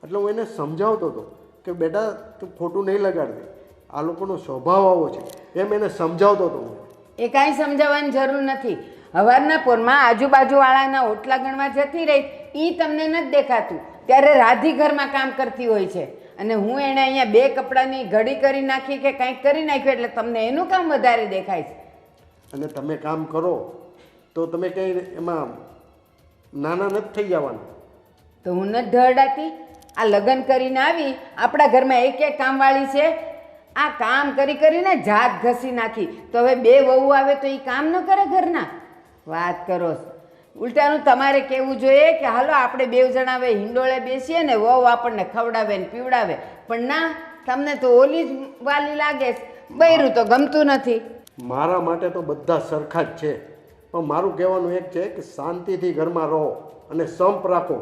એટલે હું એને સમજાવતો હતો કે બેટા, તું ખોટું નહીં લગાડતી, આ લોકોનો સ્વભાવ આવો છે, એમ એને સમજાવતો હતો હું. એ કાંઈ સમજાવવાની જરૂર નથી. હવારના પોરમાં આજુબાજુવાળાના ઓટલા ગણવા જતી રહી, એ તમને નથી દેખાતું. ત્યારે રાધી ઘરમાં કામ કરતી હોય છે અને હું એણે અહીંયા 2 કપડાની ઘડી કરી નાખી કે કંઈક કરી નાખ્યું એટલે તમને એનું કામ વધારે દેખાય છે. અને તમે કામ કરો તો તમે કંઈ એમાં નાના નથી થઈ જવાના. તો હું નથી ઢળડાતી? આ લગ્ન કરીને આવી, આપણા ઘરમાં એક કામવાળી છે, આ કામ કરી કરીને જાત ઘસી નાખી. તો હવે 2 વહુ આવે તો એ કામ ન કરે ઘરના? વાત કરો. ઉલટાનું તમારે કહેવું જોઈએ કે હાલો આપણે 2 જણા હવે હિંડોળે બેસીએ ને વહુ આપણને ખવડાવે ને પીવડાવે. પણ ના, તમને તો ઓલી જ વાલી લાગે છે, બૈરું તો ગમતું નથી. મારા માટે તો બધા સરખા જ છે, પણ મારું કહેવાનું એક છે કે શાંતિથી ઘરમાં રહો અને સંપ રાખો,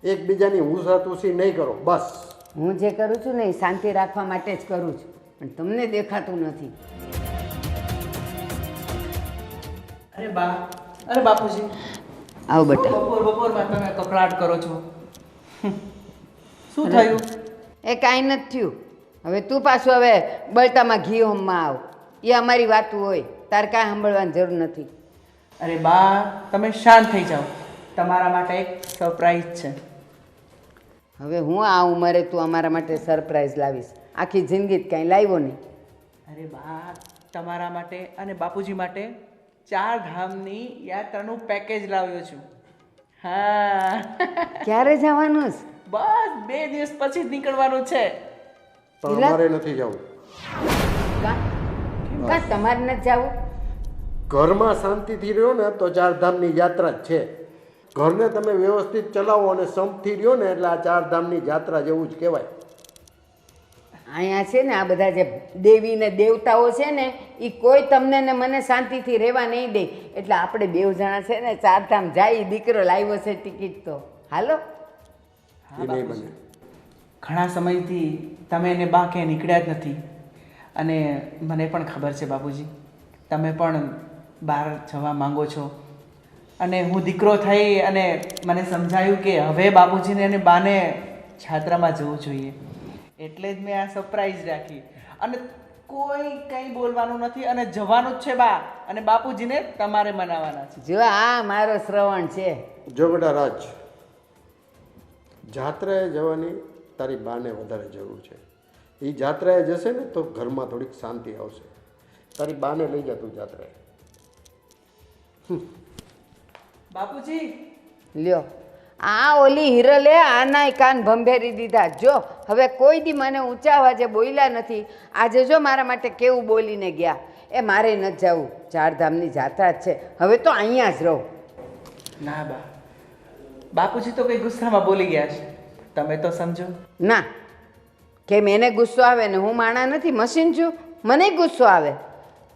એકબીજાની ઊંસાતુસી નહીં કરો, બસ. હું જે કરું છું ને એ શાંતિ રાખવા માટે જ કરું છું, પણ તમને દેખાતું નથી. અરે બા, અરે બાપુજી, આવો બેટા. બપોરમાં તમે કકળાટ કરો છો. શું થયું? એ કાંઈ નથી થયું. હવે તું પાછું હવે બળતામાં ઘી હોમમાં આવ. એ અમારી વાતું હોય, તારે કાંઈ સાંભળવાની જરૂર નથી. અરે બા, તમે શાંત થઈ જાઓ. તમારા માટે એક સરપ્રાઈઝ છે. હવે હું આ ઉંમરે તું અમારા માટે સરપ્રાઈઝ લાવીશ? આખી જિંદગી જ કાંઈ લાવ્યો નહીં. અરે બા, તમારા માટે અને બાપુજી માટે 4 ધામની યાત્રાનું પેકેજ લાવ્યો છું. હા. ક્યારે જવાનું છે? બસ 2 દિવસ પછી જ નીકળવાનું છે. પણ અમારે નથી જવું. કાં તમારે નથી જવું? ઘરમાં શાંતિથી રહ્યો ને તો 4 ધામની યાત્રા જ છે. ઘરને તમે વ્યવસ્થિત ચલાવો અને સંપથી રહ્યો ને એટલે આ 4 ધામની યાત્રા જેવું જ કહેવાય. અહીંયા છે ને આ બધા જે દેવી ને દેવતાઓ છે ને એ કોઈ તમને ને મને શાંતિથી રહેવા નહીં દે. એટલે આપણે 2 જણા છે ને 4 ધામ જાય. દીકરો લાવ્યો છે ટિકિટ તો હાલો. એ નહીં બને. ઘણા સમયથી તમે એને બા ક્યાંય નીકળ્યા જ નથી અને મને પણ ખબર છે બાપુજી, તમે પણ બહાર જવા માંગો છો. અને હું દીકરો થઈ અને મને સમજાયું કે હવે બાપુજીને અને બાને યાત્રામાં જવું જોઈએ, એટલે જ મેં આ સરપ્રાઈઝ રાખી. અને કોઈ કંઈ બોલવાનું નથી અને જવાનું જ છે બા, અને બાપુજીને તમારે મનાવવાના છે. જો આ મારો શ્રવણ છે. જો બેટા રાજ, જાત્રાએ જવાની તારી બાને વધારે જરૂર છે. એ જાત્રાએ જશે ને તો ઘરમાં થોડીક શાંતિ આવશે. તારી બાને લઈ જા તું જાત્રાએ. બાપુજી, લ્યો આ ઓલી હિરલે આનાય કાન ભંભેરી દીધા. જો હવે કોઈ દી મને ઊંચા અવાજે બોલ્યા નથી. આજે જો મારા માટે કેવું બોલીને ગયા. એ મારે નથી જવું. 4 ધામની જાત્રા જ છે. હવે તો અહીંયા જ રહું. ના બા, બાપુજી તો કઈ ગુસ્સામાં બોલી ગયા છે, તમે તો સમજો. ના, કેમ એને ગુસ્સો આવે ને? હું માણા નથી, મશીન છું. મને ગુસ્સો આવે.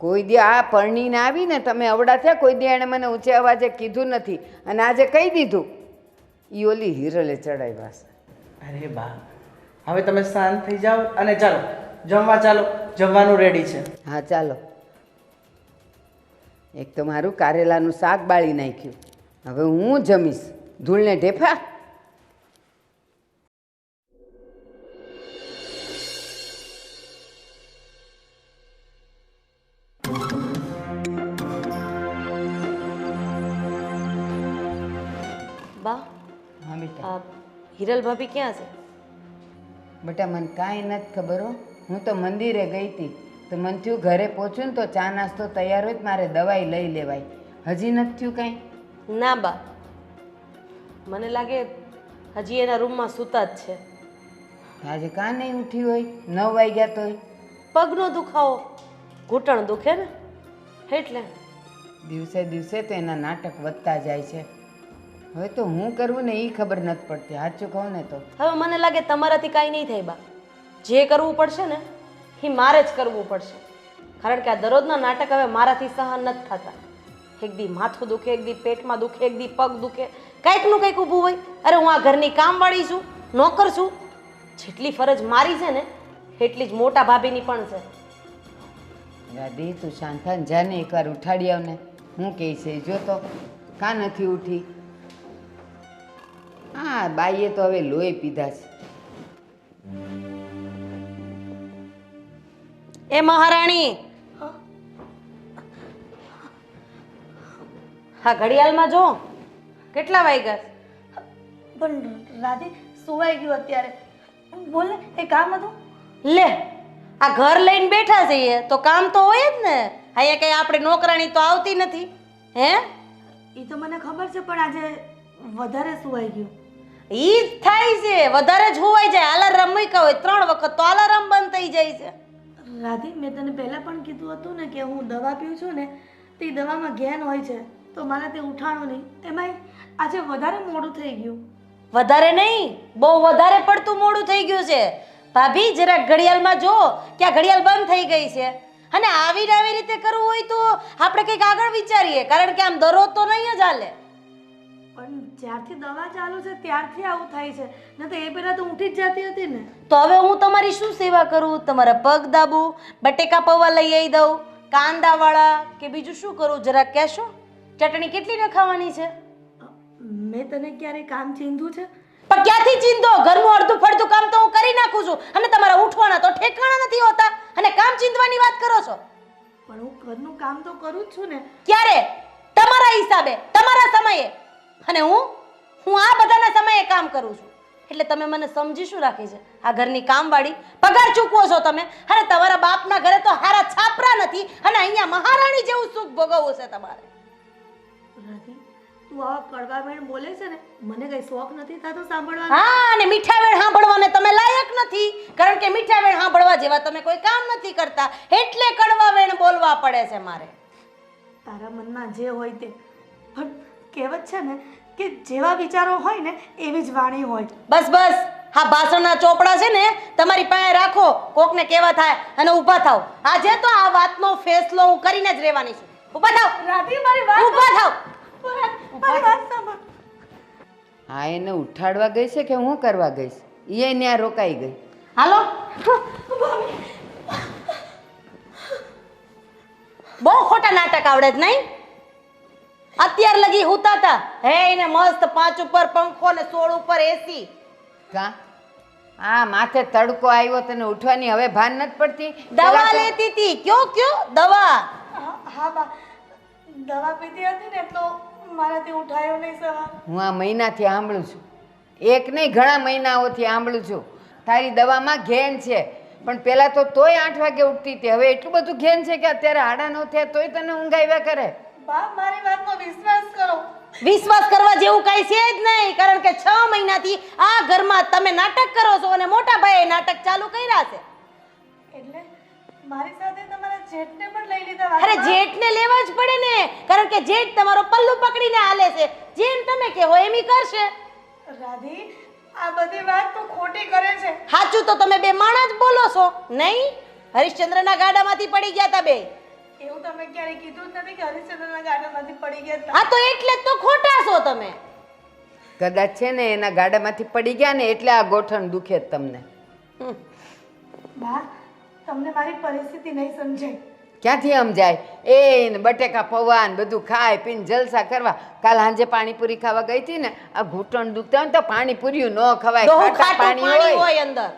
કોઈ દી આ પરણીને આવીને તમે અવડા થયા, કોઈ દી એણે મને ઊંચે અવાજે કીધું નથી અને આજે કહી દીધું. એ ઓલી હિરલે ચડાવ્યા છે. અરે બા, હવે તમે શાંત થઈ જાઓ અને ચાલો જમવા ચાલો. જમવાનું રેડી છે. હા ચાલો. એક તો મારું કારેલાનું શાક બાળી નાખ્યું. હવે હું જમીશ. ધૂળને ઢેફા. બા, હા બેટા. આ હિરલ ભાભી ક્યાં છે? બેટા મને કાંઈ નથી ખબર હો. હું તો મંદિરે ગઈ હતી તો મને થયું ઘરે પહોંચું ને તો ચા નાસ્તો તૈયાર હોય તો મારે દવાઈ લઈ લેવાય. હજી નથી થયું કાંઈ? ના બા, મને લાગે હજી એના રૂમમાં સૂતા જ છે. આજે કાં નહીં ઉઠી હોય? 9 વાગ્યા તોય. પગનો દુખાવો, ઘૂંટણ દુખે ને એટલે. દિવસે દિવસે તો એના નાટક વધતા જાય છે. હવે તો હું કરવું ને એ ખબર નથી પડતી. સાચું કહું ને તો હવે મને લાગે તમારાથી કાંઈ નહીં થાય બા. જે કરવું પડશે ને એ મારે જ કરવું પડશે, કારણ કે આ દરરોજના નાટક હવે મારાથી સહન નથી થતા. એક દી માથું દુખે, એક દી પેટમાં દુખે, એક દી પગ દુખે, કંઈકનું કંઈક ઊભું હોય. અરે હું આ ઘરની કામવાળી છું, નોકર છું. જેટલી ફરજ મારી છે ને એટલી જ મોટા ભાભીની પણ છે. દાદી તું શાંત થા ને જાને એકવાર ઉઠાડી આવ ને. હું કહે છે જો તો કાં નથી ઉઠી. હા બાઈએ તો હવે લોહી પીધા છે. એ મહારાણી, હા ઘડિયાળમાં જો કેટલા વાગ્યા? પણ રાધી સુવાઈ ગયું અત્યારે. બોલ ને, એ કામ હતું. લે, આ ઘર લઈને બેઠા છીએ તો કામ તો હોય જ ને. અહીંયા કઈ આપણે નોકરાણી તો આવતી નથી હે? એ તો મને ખબર છે, પણ આજે વધારે સુવાઈ ગયું. ઈ જ થાય છે, વધારે જ હોવાઈ જાય. અલાર્મ મૂક્યા હોય 3 વખત તો અલાર્મ બંધ થઈ જાય છે. રાધી, મેં તને પહેલાં પણ કીધું હતું ને કે હું દવા પીઉં છું ને તે દવામાં ઘેન હોય છે, તો મને તે ઉઠાણું નહીં. એમાંય આજે વધારે મોડું થઈ ગયું. વધારે નહીં, બહુ વધારે પડતું મોડું થઈ ગયું છે. ભાભી જરાક ઘડિયાળમાં જો કે આ ઘડિયાળ બંધ થઈ ગઈ છે. અને આવી રીતે કરવું હોય તો આપણે કંઈક આગળ વિચારીએ, કારણ કે આમ દરરોજ તો નહીં જ હાલે. પણ જ્યારથી દવા ચાલુ છે ત્યારથી આવું થાય છે ને તો એ પહેલાં તો ઉઠી જ જતી હતી ને. તો હવે હું તમારી શું સેવા કરું? તમારા પગ દાબું, બટેકા પૌવા લઈ આવી દઉં, કાંદાવાળા કે બીજું શું કરું જરાક કહેશો? ચટણી કેટલી ને ખાવાની છે? મેં તને ક્યારે કામ ચીંધું છે? પણ ક્યાંથી ચીંધો? ઘરનું અડધું ફડધું કામ તો હું કરી નાખું છું અને તમારા ઉઠવાના તો ઠેકાણા નથી હોતા અને કામ ચીંધવાની વાત કરો છો. પણ હું ઘરનું કામ તો કરું જ છું ને. ક્યારે? તમારા હિસાબે, તમારા સમયે. અને હું આ બધાના સમયે કામ કરું છું. એટલે તમે મને સમજી શું રાખી છે? આ ઘરની કામવાળી પગાર ચૂકવો છો તમે અને તમારા બાપના ઘરે તો હારા છાપરા નથી અને અહીંયા મહારાણી જેવું સુખ ભોગવવું છે તમારે. રાધી, તું આવા કડવા વેણ બોલે છે ને, મને કઈ શોખ નથી થતો સાંભળવાનો. હા, અને મીઠા વેણ સાંભળવાને તમે લાયક નથી કારણ કે મીઠા વેણ સાંભળવા જેવા તમે કોઈ કામ નથી કરતા એટલે કડવા વેણ બોલવા પડે છે મારે. તારા મનમાં જે હોય તે, પણ કહેવત છે ને કે જેવા વિચારો હોય ને એવી જ વાણી હોય. બસ બસ, હા ભાષણના ચોપડા છે ને તમારી પાસે રાખો, કોકને કેવા થાય અને ઊભા થાવ. આજે તો આ વાતનો ફેસલો હું કરીને જ રહેવાની છું. ઊભા થાવ રાધી, મારી વાત ઊભા થાવ. મારી વાત સાંભળ. હા, એને ઉઠાડવા ગઈ છે કે હું કરવા ગઈશ? એ ત્યાં રોકાઈ ગઈ. હાલો. બહુ ખોટા નાટક આવડે જ નહીં? અત્યાર લગી હુતા હતા હે એને મસ્ત 5 ઉપર પંખો ને 16 ઉપર એસી. કા આ માથે તડકો આવ્યો તને ઉઠવાની હવે ભાન નથી પડતી? દવા લેતી હતી. કયો દવા? હા બા, દવા પીધી હતી ને તો મારાથી ઉઠાયો નહીં સવાર. હું આ મહિનાથી સાંભળું છું, એક નહીં ઘણા મહિનાઓથી સાંભળું છું તારી દવામાં ઘેન છે. પણ પહેલાં તો તોય 8 વાગે ઉઠતી હતી, હવે એટલું બધું ઘેન છે કે અત્યારે 9:30 થયા તોય તને ઊંઘ આવ્યા કરે. બા, મારી વાતનો વિશ્વાસ કરો. વિશ્વાસ કરવા જેવું કઈ છે જ નહીં કારણ કે 6 મહિનાથી આ ઘરમાં તમે નાટક કરો છો અને મોટા ભાઈએ નાટક ચાલુ કર્યા છે. એટલે મારી સાથે તમારા જેઠને પણ લઈ લીધા. અરે જેઠને લેવા જ પડે ને કારણ કે જેઠ તમારો પલ્લુ પકડીને હાલે છે. જેમ તમે કહો એમ ઈ કરશે. રાધી, આ બધી વાત તો ખોટી કરે છે. સાચું તો તમે બે માણા જ બોલો છો નહીં? હરિશ્ચંદ્રના ગાડામાંથી પડી ગયા તા બે. એવું તમે ક્યારે કીધું જ નથી કે હરિશ્ચંદ્રના ગાડામાંથી પડી ગયા હતા. હા તો એટલે જ તો ખોટા છો તમે. કદાચ છે ને એના ગાડામાંથી પડી ગયા ને એટલે આ ગોઠણ દુખે જ તમને. બા, તમને મારી પરિસ્થિતિ નહીં સમજાય. ક્યાંથી સમજાય? એ બટેકા પૌવા ને બધું ખાય પીને જલસા કરવા. કાલ સાંજે પાણીપુરી ખાવા ગઈ હતી ને, આ ઘૂંટણ દુખતા હોય તો પાણીપુરી ન ખવાય, ખાટા પાણી હોય અંદર.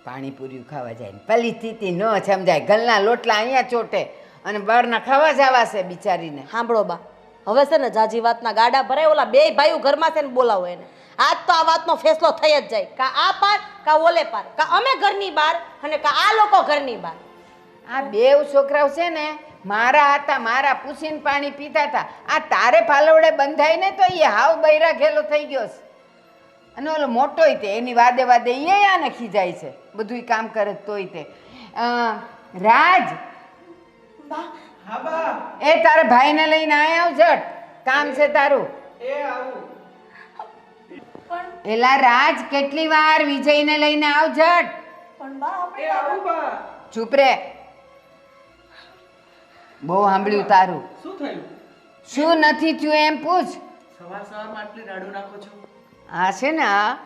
પાણીપુરી ખાવા જાય ને પેલી સ્થિતિ ન સમજાય. ગલના લોટલા અહીંયા ચોટે અને બહારના ખાવા જવા છે બિચારીને. સાંભળો બા, હવે છે ને જાજી વાતના ગાડા ભરાય. ઓલા બે ભાઈઓ ઘરમાં છે ને બોલાવો એને. આજ તો આ વાતનો ફેસલો થઈ જ જાય. કા આ પાર કા ઓલે પાર, કા અમે ઘરની બહાર અને કા આ લોકો ઘરની બહાર. આ બેવ છોકરાઓ છે ને મારા હતા, મારા પૂછીને પાણી પીતા હતા. આ તારે પાલવડે બંધાય ને તો એ હાવ બૈરા ઘેલો થઈ ગયો છે. અને ઓલો મોટોય તે એની વાદે વાદે એ આને ખીજાય છે, બધું કામ કરે તોય તે. રાજ, બા, હા બા, એ તારા ભાઈને લઈને આય આવ ઝટ, કામ છે તારું. એ આવું. પણ એલા રાજ, કેટલી વાર વિજયને લઈને આવ ઝટ. પણ બા, આપણે એ આવું બા. ચૂપ રે, બહુ સાંભળ્યું તારું. શું થયું? શું નથી થયું એમ પૂછ. સવારમાં આટલી રાડું નાખો છો? આ છે ને આ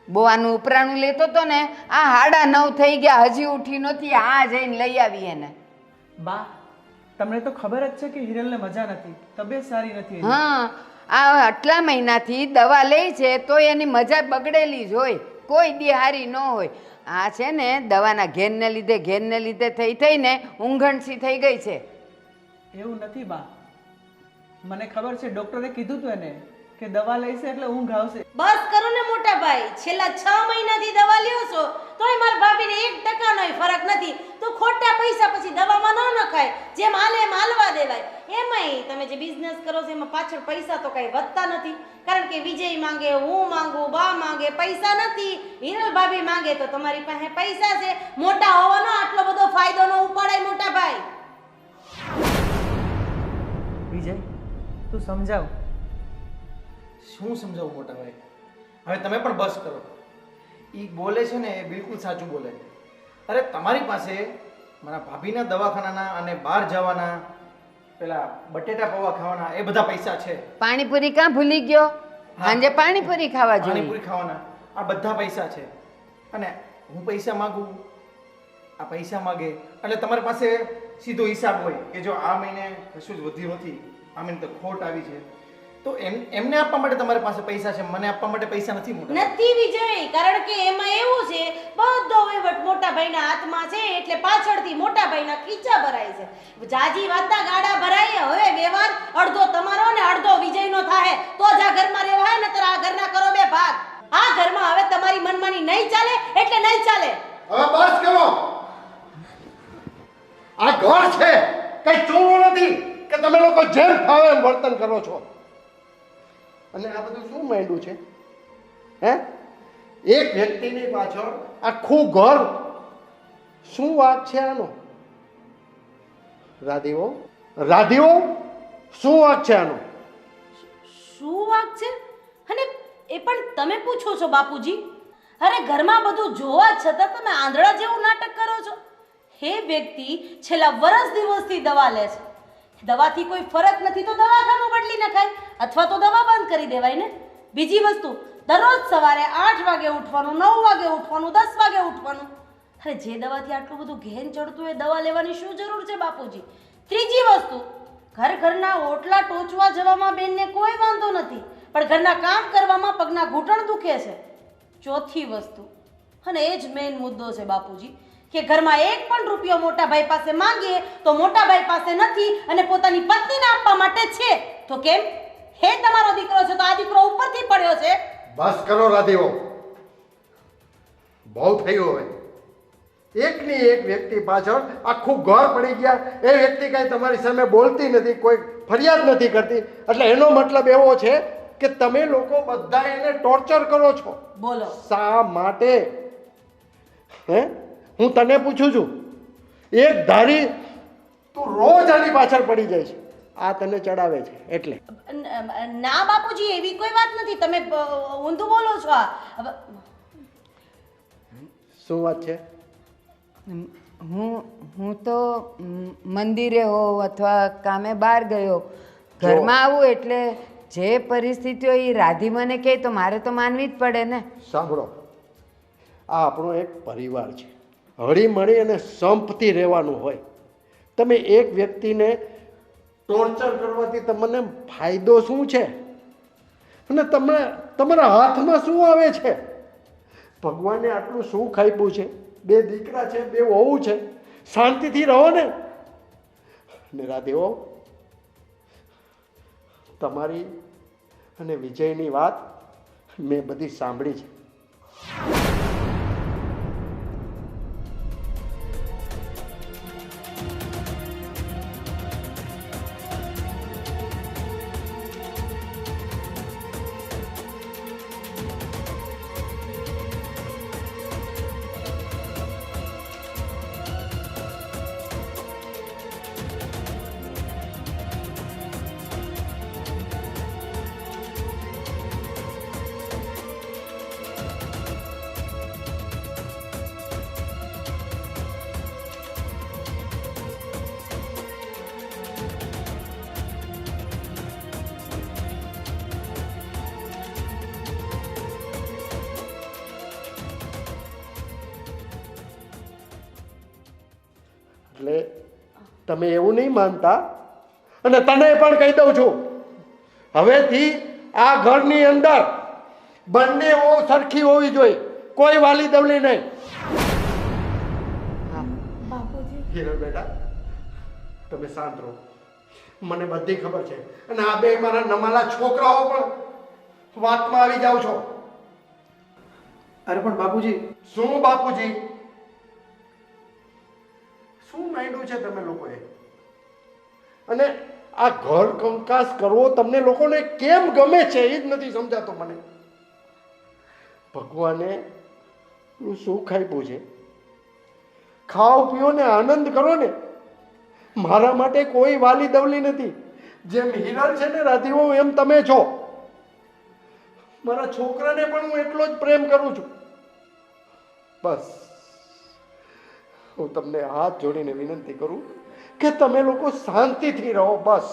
બહુ આનું ઉપરાણું લેતો તો ને, આ 9:30 થઈ ગયા હજી ઉઠી નથી. આ જઈને લઈ આવી એને. બા, તમને તો ખબર જ છે કે હિરલને મજા નથી, તબિયત સારી નથી એની. હા, આ આટલા મહિનાથી દવા લે છે તો એની મજા બગડેલી જ હોય, કોઈ દી હારી ન હોય. આ છે ને દવાના ઘેનને લીધે થઈને ઊંઘણસી થઈ ગઈ છે. એવું નથી બા, મને ખબર છે ડોક્ટરે કીધું તું એને કે દવા લઈશે એટલે ઊંઘ આવશે. બસ કરો ને મોટા ભાઈ, છેલ્લા 6 મહિનાથી દવા લ્યો છો તોય મારા ભાભીને 1% નોય ફરક નથી. તો ખોટા પૈસા પછી દવામાં ન નખાય, જેમ હાલે એમ હાલવા દેવાય. એમાંય તમે જે બિઝનેસ કરો છો એમાં પાછળ પૈસા તો કઈ વધતા નથી કારણ કે વિજય માંગે, હું માંગુ, બા માંગે, પૈસા નથી. હિરલ ભાભી માંગે તો તમારી પાસે પૈસા છે. મોટા હોવાનો આટલો બધો ફાયદો ન ઉપાડાય મોટા ભાઈ. વિજય, તું સમજાવ. શું સમજાવું મોટા ભાઈ? હવે તમે પણ બસ કરો. એ બોલે છે ને એ બિલકુલ સાચું બોલે. અરે તમારી પાસે મારા ભાભીના દવાખાનાના અને બહાર જવાના પેલા બટેટા પૌવા ખાવાના એ બધા પૈસા છે. પાણીપુરી કાં ભૂલી ગયો? સાંજે પાણીપુરી ખાવા જોઈએ. પાણીપુરી ખાવાના આ બધા પૈસા છે. અને હું પૈસા માંગુ, આ પૈસા માગે એટલે તમારી પાસે સીધો હિસાબ હોય કે જો આ મહિને કશું જ વધ્યું નથી, આ મહિને તો ખોટ આવી છે, તો એમને આપવા માટે તમારી પાસે પૈસા છે, મને આપવા માટે પૈસા નથી. મોટા નથી વિજય, કારણ કે એમાં એવું છે બધો વહીવટ મોટા ભાઈના હાથમાં છે, એટલે પાછળથી મોટા ભાઈના ખીચા ભરાય છે. જાજી વાતના ગાડા ભરાય. હવે વ્યવહાર અડધો તમારો ને અડધો વિજયનો થાય તો જ આ ઘરમાં રહેવાય, નતર આ ઘરના કરો બે ભાગ. આ ઘરમાં હવે તમારી મનમાની નહીં ચાલે એટલે નહીં ચાલે. હવે બસ કરો. આ ઘર છે, કઈ ચોરું નથી કે તમે લોકો જેમ ફાવે એમ વર્તન કરો છો. અને આ બધું શું માંડ્યું છે? હે, એક વ્યક્તિની પાછળ આખું ઘર. શું વાત છે આનો? રાધીઓ, રાધીઓ, શું વાત છે આનો? શું વાત છે? અને એ પણ તમે પૂછો છો બાપુજી? અરે ઘરમાં બધું જોવા છતાં તમે આંધળા જેવું નાટક કરો છો. હે વ્યક્તિ છેલ્લા વર્ષ દિવસથી દવા લે છે. દવાથી કોઈ ફરક નથી તો દવાખાનું બદલી નખાય અથવા તો દવા બંધ કરી દેવાય ને. બીજી વસ્તુ, દરરોજ સવારે 8 વાગે ઉઠવાનું, 9 વાગે ઉઠવાનું, 10 વાગે ઉઠવાનું. અરે જે દવાથી આટલું બધું ઘેન ચડતું એ દવા લેવાની શું જરૂર છે બાપુજી? ત્રીજી વસ્તુ, ઘરના ઓટલા ટોચવા જવામાં બેનને કોઈ વાંધો નથી, પણ ઘરના કામ કરવામાં પગના ઘૂંટણ દુખે છે. ચોથી વસ્તુ, અને એ જ મેઇન મુદ્દો છે બાપુજી, કે ઘરમાં એક પણ રૂપિયો મોટા ભાઈ પાસે માંગીએ તો મોટા ભાઈ પાસે નથી અને પોતાની પત્નીને આપવા માટે છે. તો કેમ? હે તમારો દીકરો છે તો આ દીકરો ઉપરથી પડ્યો છે. બસ કરો રાધીઓ, બહુ થયું. હવે એકની એક વ્યક્તિ પાછળ આખું ઘર પડી ગયા. એ વ્યક્તિ કઈ તમારી સામે બોલતી નથી, કોઈ ફરિયાદ નથી કરતી, એટલે એનો મતલબ એવો છે કે તમે લોકો બધા એને ટોર્ચર કરો છો. બોલો શા માટે? હે, હું તને પૂછું છું. એક ધારી તું રોજ આની પાછળ પડી જાય છે, આ તને ચડાવે છે એટલે. ના બાપુજી, એવી કોઈ વાત નથી. તમે ઊંધું બોલો છો. શું વાત છે? હું તો મંદિરે હોઉં અથવા કામે બહાર ગયો, ઘરમાં આવું એટલે જે પરિસ્થિતિ હોય એ રાધી મને કહે તો મારે તો માનવી જ પડે ને. સાંભળો, આ આપણો એક પરિવાર છે, હળી મળી અને સંપથી રહેવાનું હોય. તમે એક વ્યક્તિને ટોર્ચર કરવાથી તમને ફાયદો શું છે? અને તમને તમારા હાથમાં શું આવે છે? ભગવાને આટલું સુખ આપ્યું છે, 2 દીકરા છે, 2 વહુ છે, શાંતિથી રહો ને. ને રાધેઓ, તમારી અને વિજયની વાત મેં બધી સાંભળી છે. એટલે તમે એવું નહીં માનતા, અને તને પણ કહી દઉં છું, હવેથી આ ઘરની અંદર બંને વહુ સરખી હોવી જોઈએ, કોઈ વાલી દવલી નહીં. બાપુજી, હિરલ બેટા, તમે શાંત રહો. મને બધી ખબર છે, અને આ બે મારા નમાલા છોકરાઓ પણ વાતમાં આવી જાવ છો. અરે પણ બાપુજી, શું બાપુજી? શું માંડ્યું છે તમે લોકોએ? અને આ ઘર કંકાસ કરવો તમને લોકોને કેમ ગમે છે એ જ નથી સમજાતો મને. ભગવાને સુખ આપ્યું છે, ખાઓ પીઓ ને આનંદ કરો ને. મારા માટે કોઈ વાલી દવલી નથી. જેમ હિરલ છે ને રાધીઓ, એમ તમે છો. મારા છોકરાને પણ હું એટલો જ પ્રેમ કરું છું. બસ હું તમને હાથ જોડીને વિનંતી કરું કે તમે લોકો શાંતિથી રહો. બસ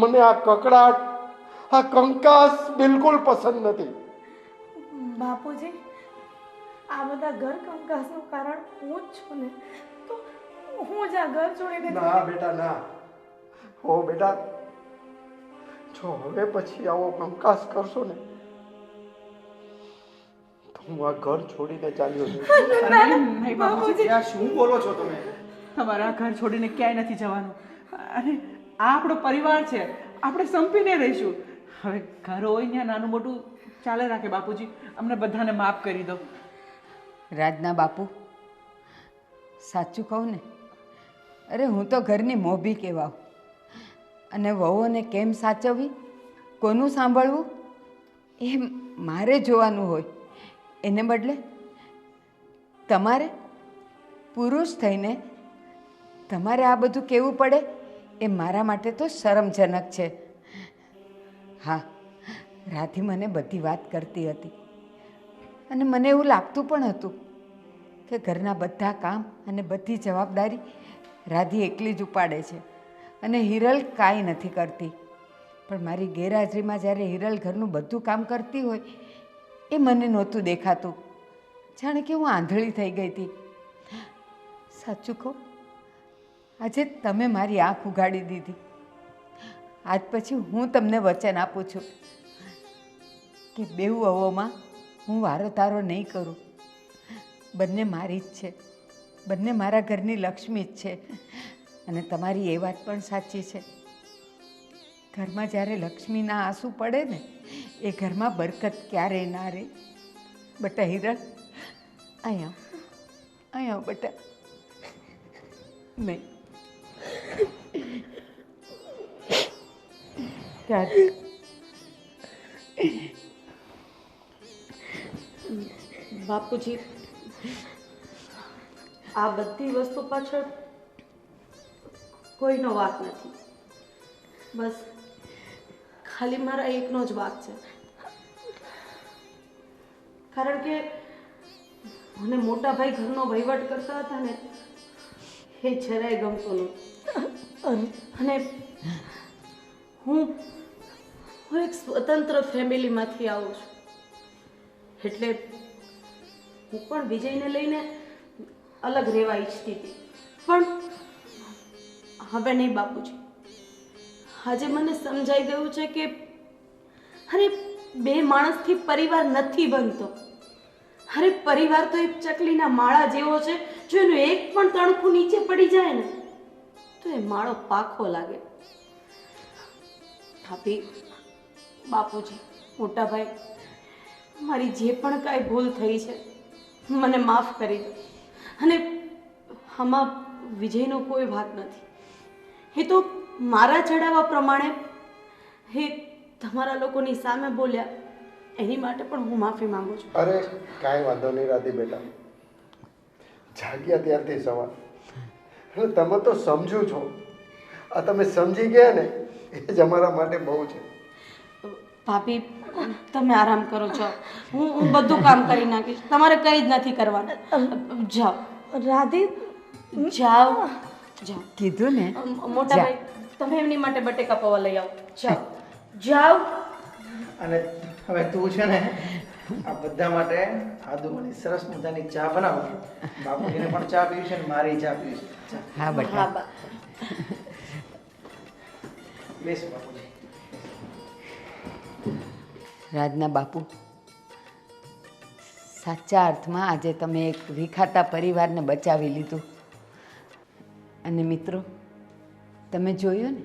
મને આ કકડાટ, આ કંકાસ બિલકુલ પસંદ નથી. બાપુજી, આ બધા ઘર કંકાસનું કારણ હું જ છું ને, તો હું જ આ ઘર છોડીને ના બેટા ના. ઓ બેટા, જો હવે પછી આવો કંકાસ કરશો ને તો હું આ ઘર છોડીને ચાલ્યો જઈશ. નહીં બાપુજી, આ શું બોલો છો તમે? તમારા ઘર છોડીને ક્યાંય નથી જવાનું. અને આ આપણો પરિવાર છે, આપણે સંપીને રહીશું. હવે ઘર હોય ત્યાં નાનું મોટું ચાલે રાખે બાપુજી. અમને બધાને માફ કરી દો. રાજના બાપુ, સાચું કહું ને, અરે હું તો ઘરની મોભી કહેવાઉં. અને વહુઓને કેમ સાચવવી, કોનું સાંભળવું, એ મારે જોવાનું હોય. એને બદલે તમારે પુરુષ થઈને તમારે આ બધું કહેવું પડે, એ મારા માટે તો શરમજનક છે. હા, રાધી મને બધી વાત કરતી હતી અને મને એવું લાગતું પણ હતું કે ઘરના બધા કામ અને બધી જવાબદારી રાધી એકલી જ ઉપાડે છે અને હિરલ કાંઈ નથી કરતી. પણ મારી ગેરહાજરીમાં જ્યારે હિરલ ઘરનું બધું કામ કરતી હોય એ મને નહોતું દેખાતું. જાણે કે હું આંધળી થઈ ગઈ હતી. સાચું કહું, આજે તમે મારી આંખ ઉઘાડી દીધી. આજ પછી હું તમને વચન આપું છું કે બેઉ વહુઓમાં હું વારો તારો નહીં કરું. બંને મારી જ છે, બંને મારા ઘરની લક્ષ્મી જ છે. અને તમારી એ વાત પણ સાચી છે, ઘરમાં જ્યારે લક્ષ્મીના આંસુ પડે ને એ ઘરમાં બરકત ક્યારેય ના રહે. બેટા હિરલ, અહીંયા અહીંયા બેટા. નહીં ત્યારે બાપુજી, આ બધી વસ્તુ પાછળ કોઈનો વાંક નથી. બસ ખાલી મારા એકનો જ વાંક છે. કારણ કે મને મોટા ભાઈ ઘરનો વહીવટ કરતા હતા ને, એ જરાય ગમતું નહોતું. અને હું એક સ્વતંત્ર ફેમિલીમાંથી આવું છું, એટલે હું પણ વિજયને લઈને અલગ રહેવા ઈચ્છતી હતી. પણ હવે નહીં બાપુજી, આજે મને સમજાઈ ગયું છે કે અરે બે માણસથી પરિવાર નથી બનતો. અરે પરિવાર તો એક ચકલીના માળા જેવો છે, જો એનું એક પણ તણખું નીચે પડી જાય ને તો એ માળો પાખો લાગે. ભાભી, બાપુજી, મોટા ભાઈ, મારી જે પણ કાંઈ ભૂલ થઈ છે મને માફ કરી દો. અને આમાં વિજયનો કોઈ ભાગ નથી. એ તો મારા ચડાવવા પ્રમાણે એ તમારા લોકોની સામે બોલ્યા, એની માટે પણ હું માફી માંગુ છું. અરે કાંઈ વાંધો નહીં રાધી બેટા, જાગ્યા ત્યારથી સવાર. એટલે તમે તો સમજો છો, આ તમે સમજી ગયા ને એ જ અમારા માટે બહુ છે. ભાભી, તમે આરામ કરો છો, હું બધું કામ કરી નાખીશ. તમારે કંઈ જ નથી કરવાનું. જાઓ રાધી, જાઓ જાઓ. કીધું ને. મોટા ભાઈ, તમે એમની માટે બટેકા પૌવા લઈ આવો. જાઓ જાઓ. અને હવે તું છે ને આ બધા માટે આદુની સરસ મજાની ચા બનાવો. બાપુજીને પણ ચા પીવી છે ને મારી ચા પીવી છે. ચા. હા હા બેટા. બા. બેસ બાપુજી. રાજના બાપુ, સાચા અર્થમાં આજે તમે એક વિખાતા પરિવારને બચાવી લીધું. અને મિત્રો, તમે જોયું ને,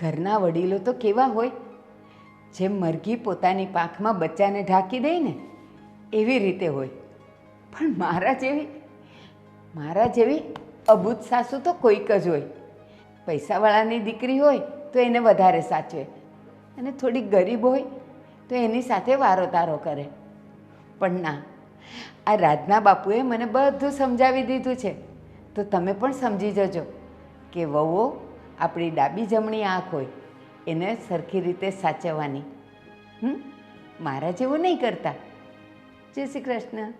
ઘરના વડીલો તો કેવા હોય, જેમ મરઘી પોતાની પાંખમાં બચ્ચાને ઢાંકી દે ને એવી રીતે હોય. પણ મારા જેવી અબૂત સાસુ તો કોઈક જ હોય. પૈસાવાળાની દીકરી હોય તો એને વધારે સાચવે, અને થોડીક ગરીબ હોય તો એની સાથે વારો તારો કરે. પણ ના, આ રાજના બાપુએ મને બધું સમજાવી દીધું છે. તો તમે પણ સમજી જજો કે વહુઓ આપણી ડાબી જમણી આંખ હોય, એને સરખી રીતે સાચવવાની. મારા જેવું નહીં કરતા. જય શ્રી કૃષ્ણ.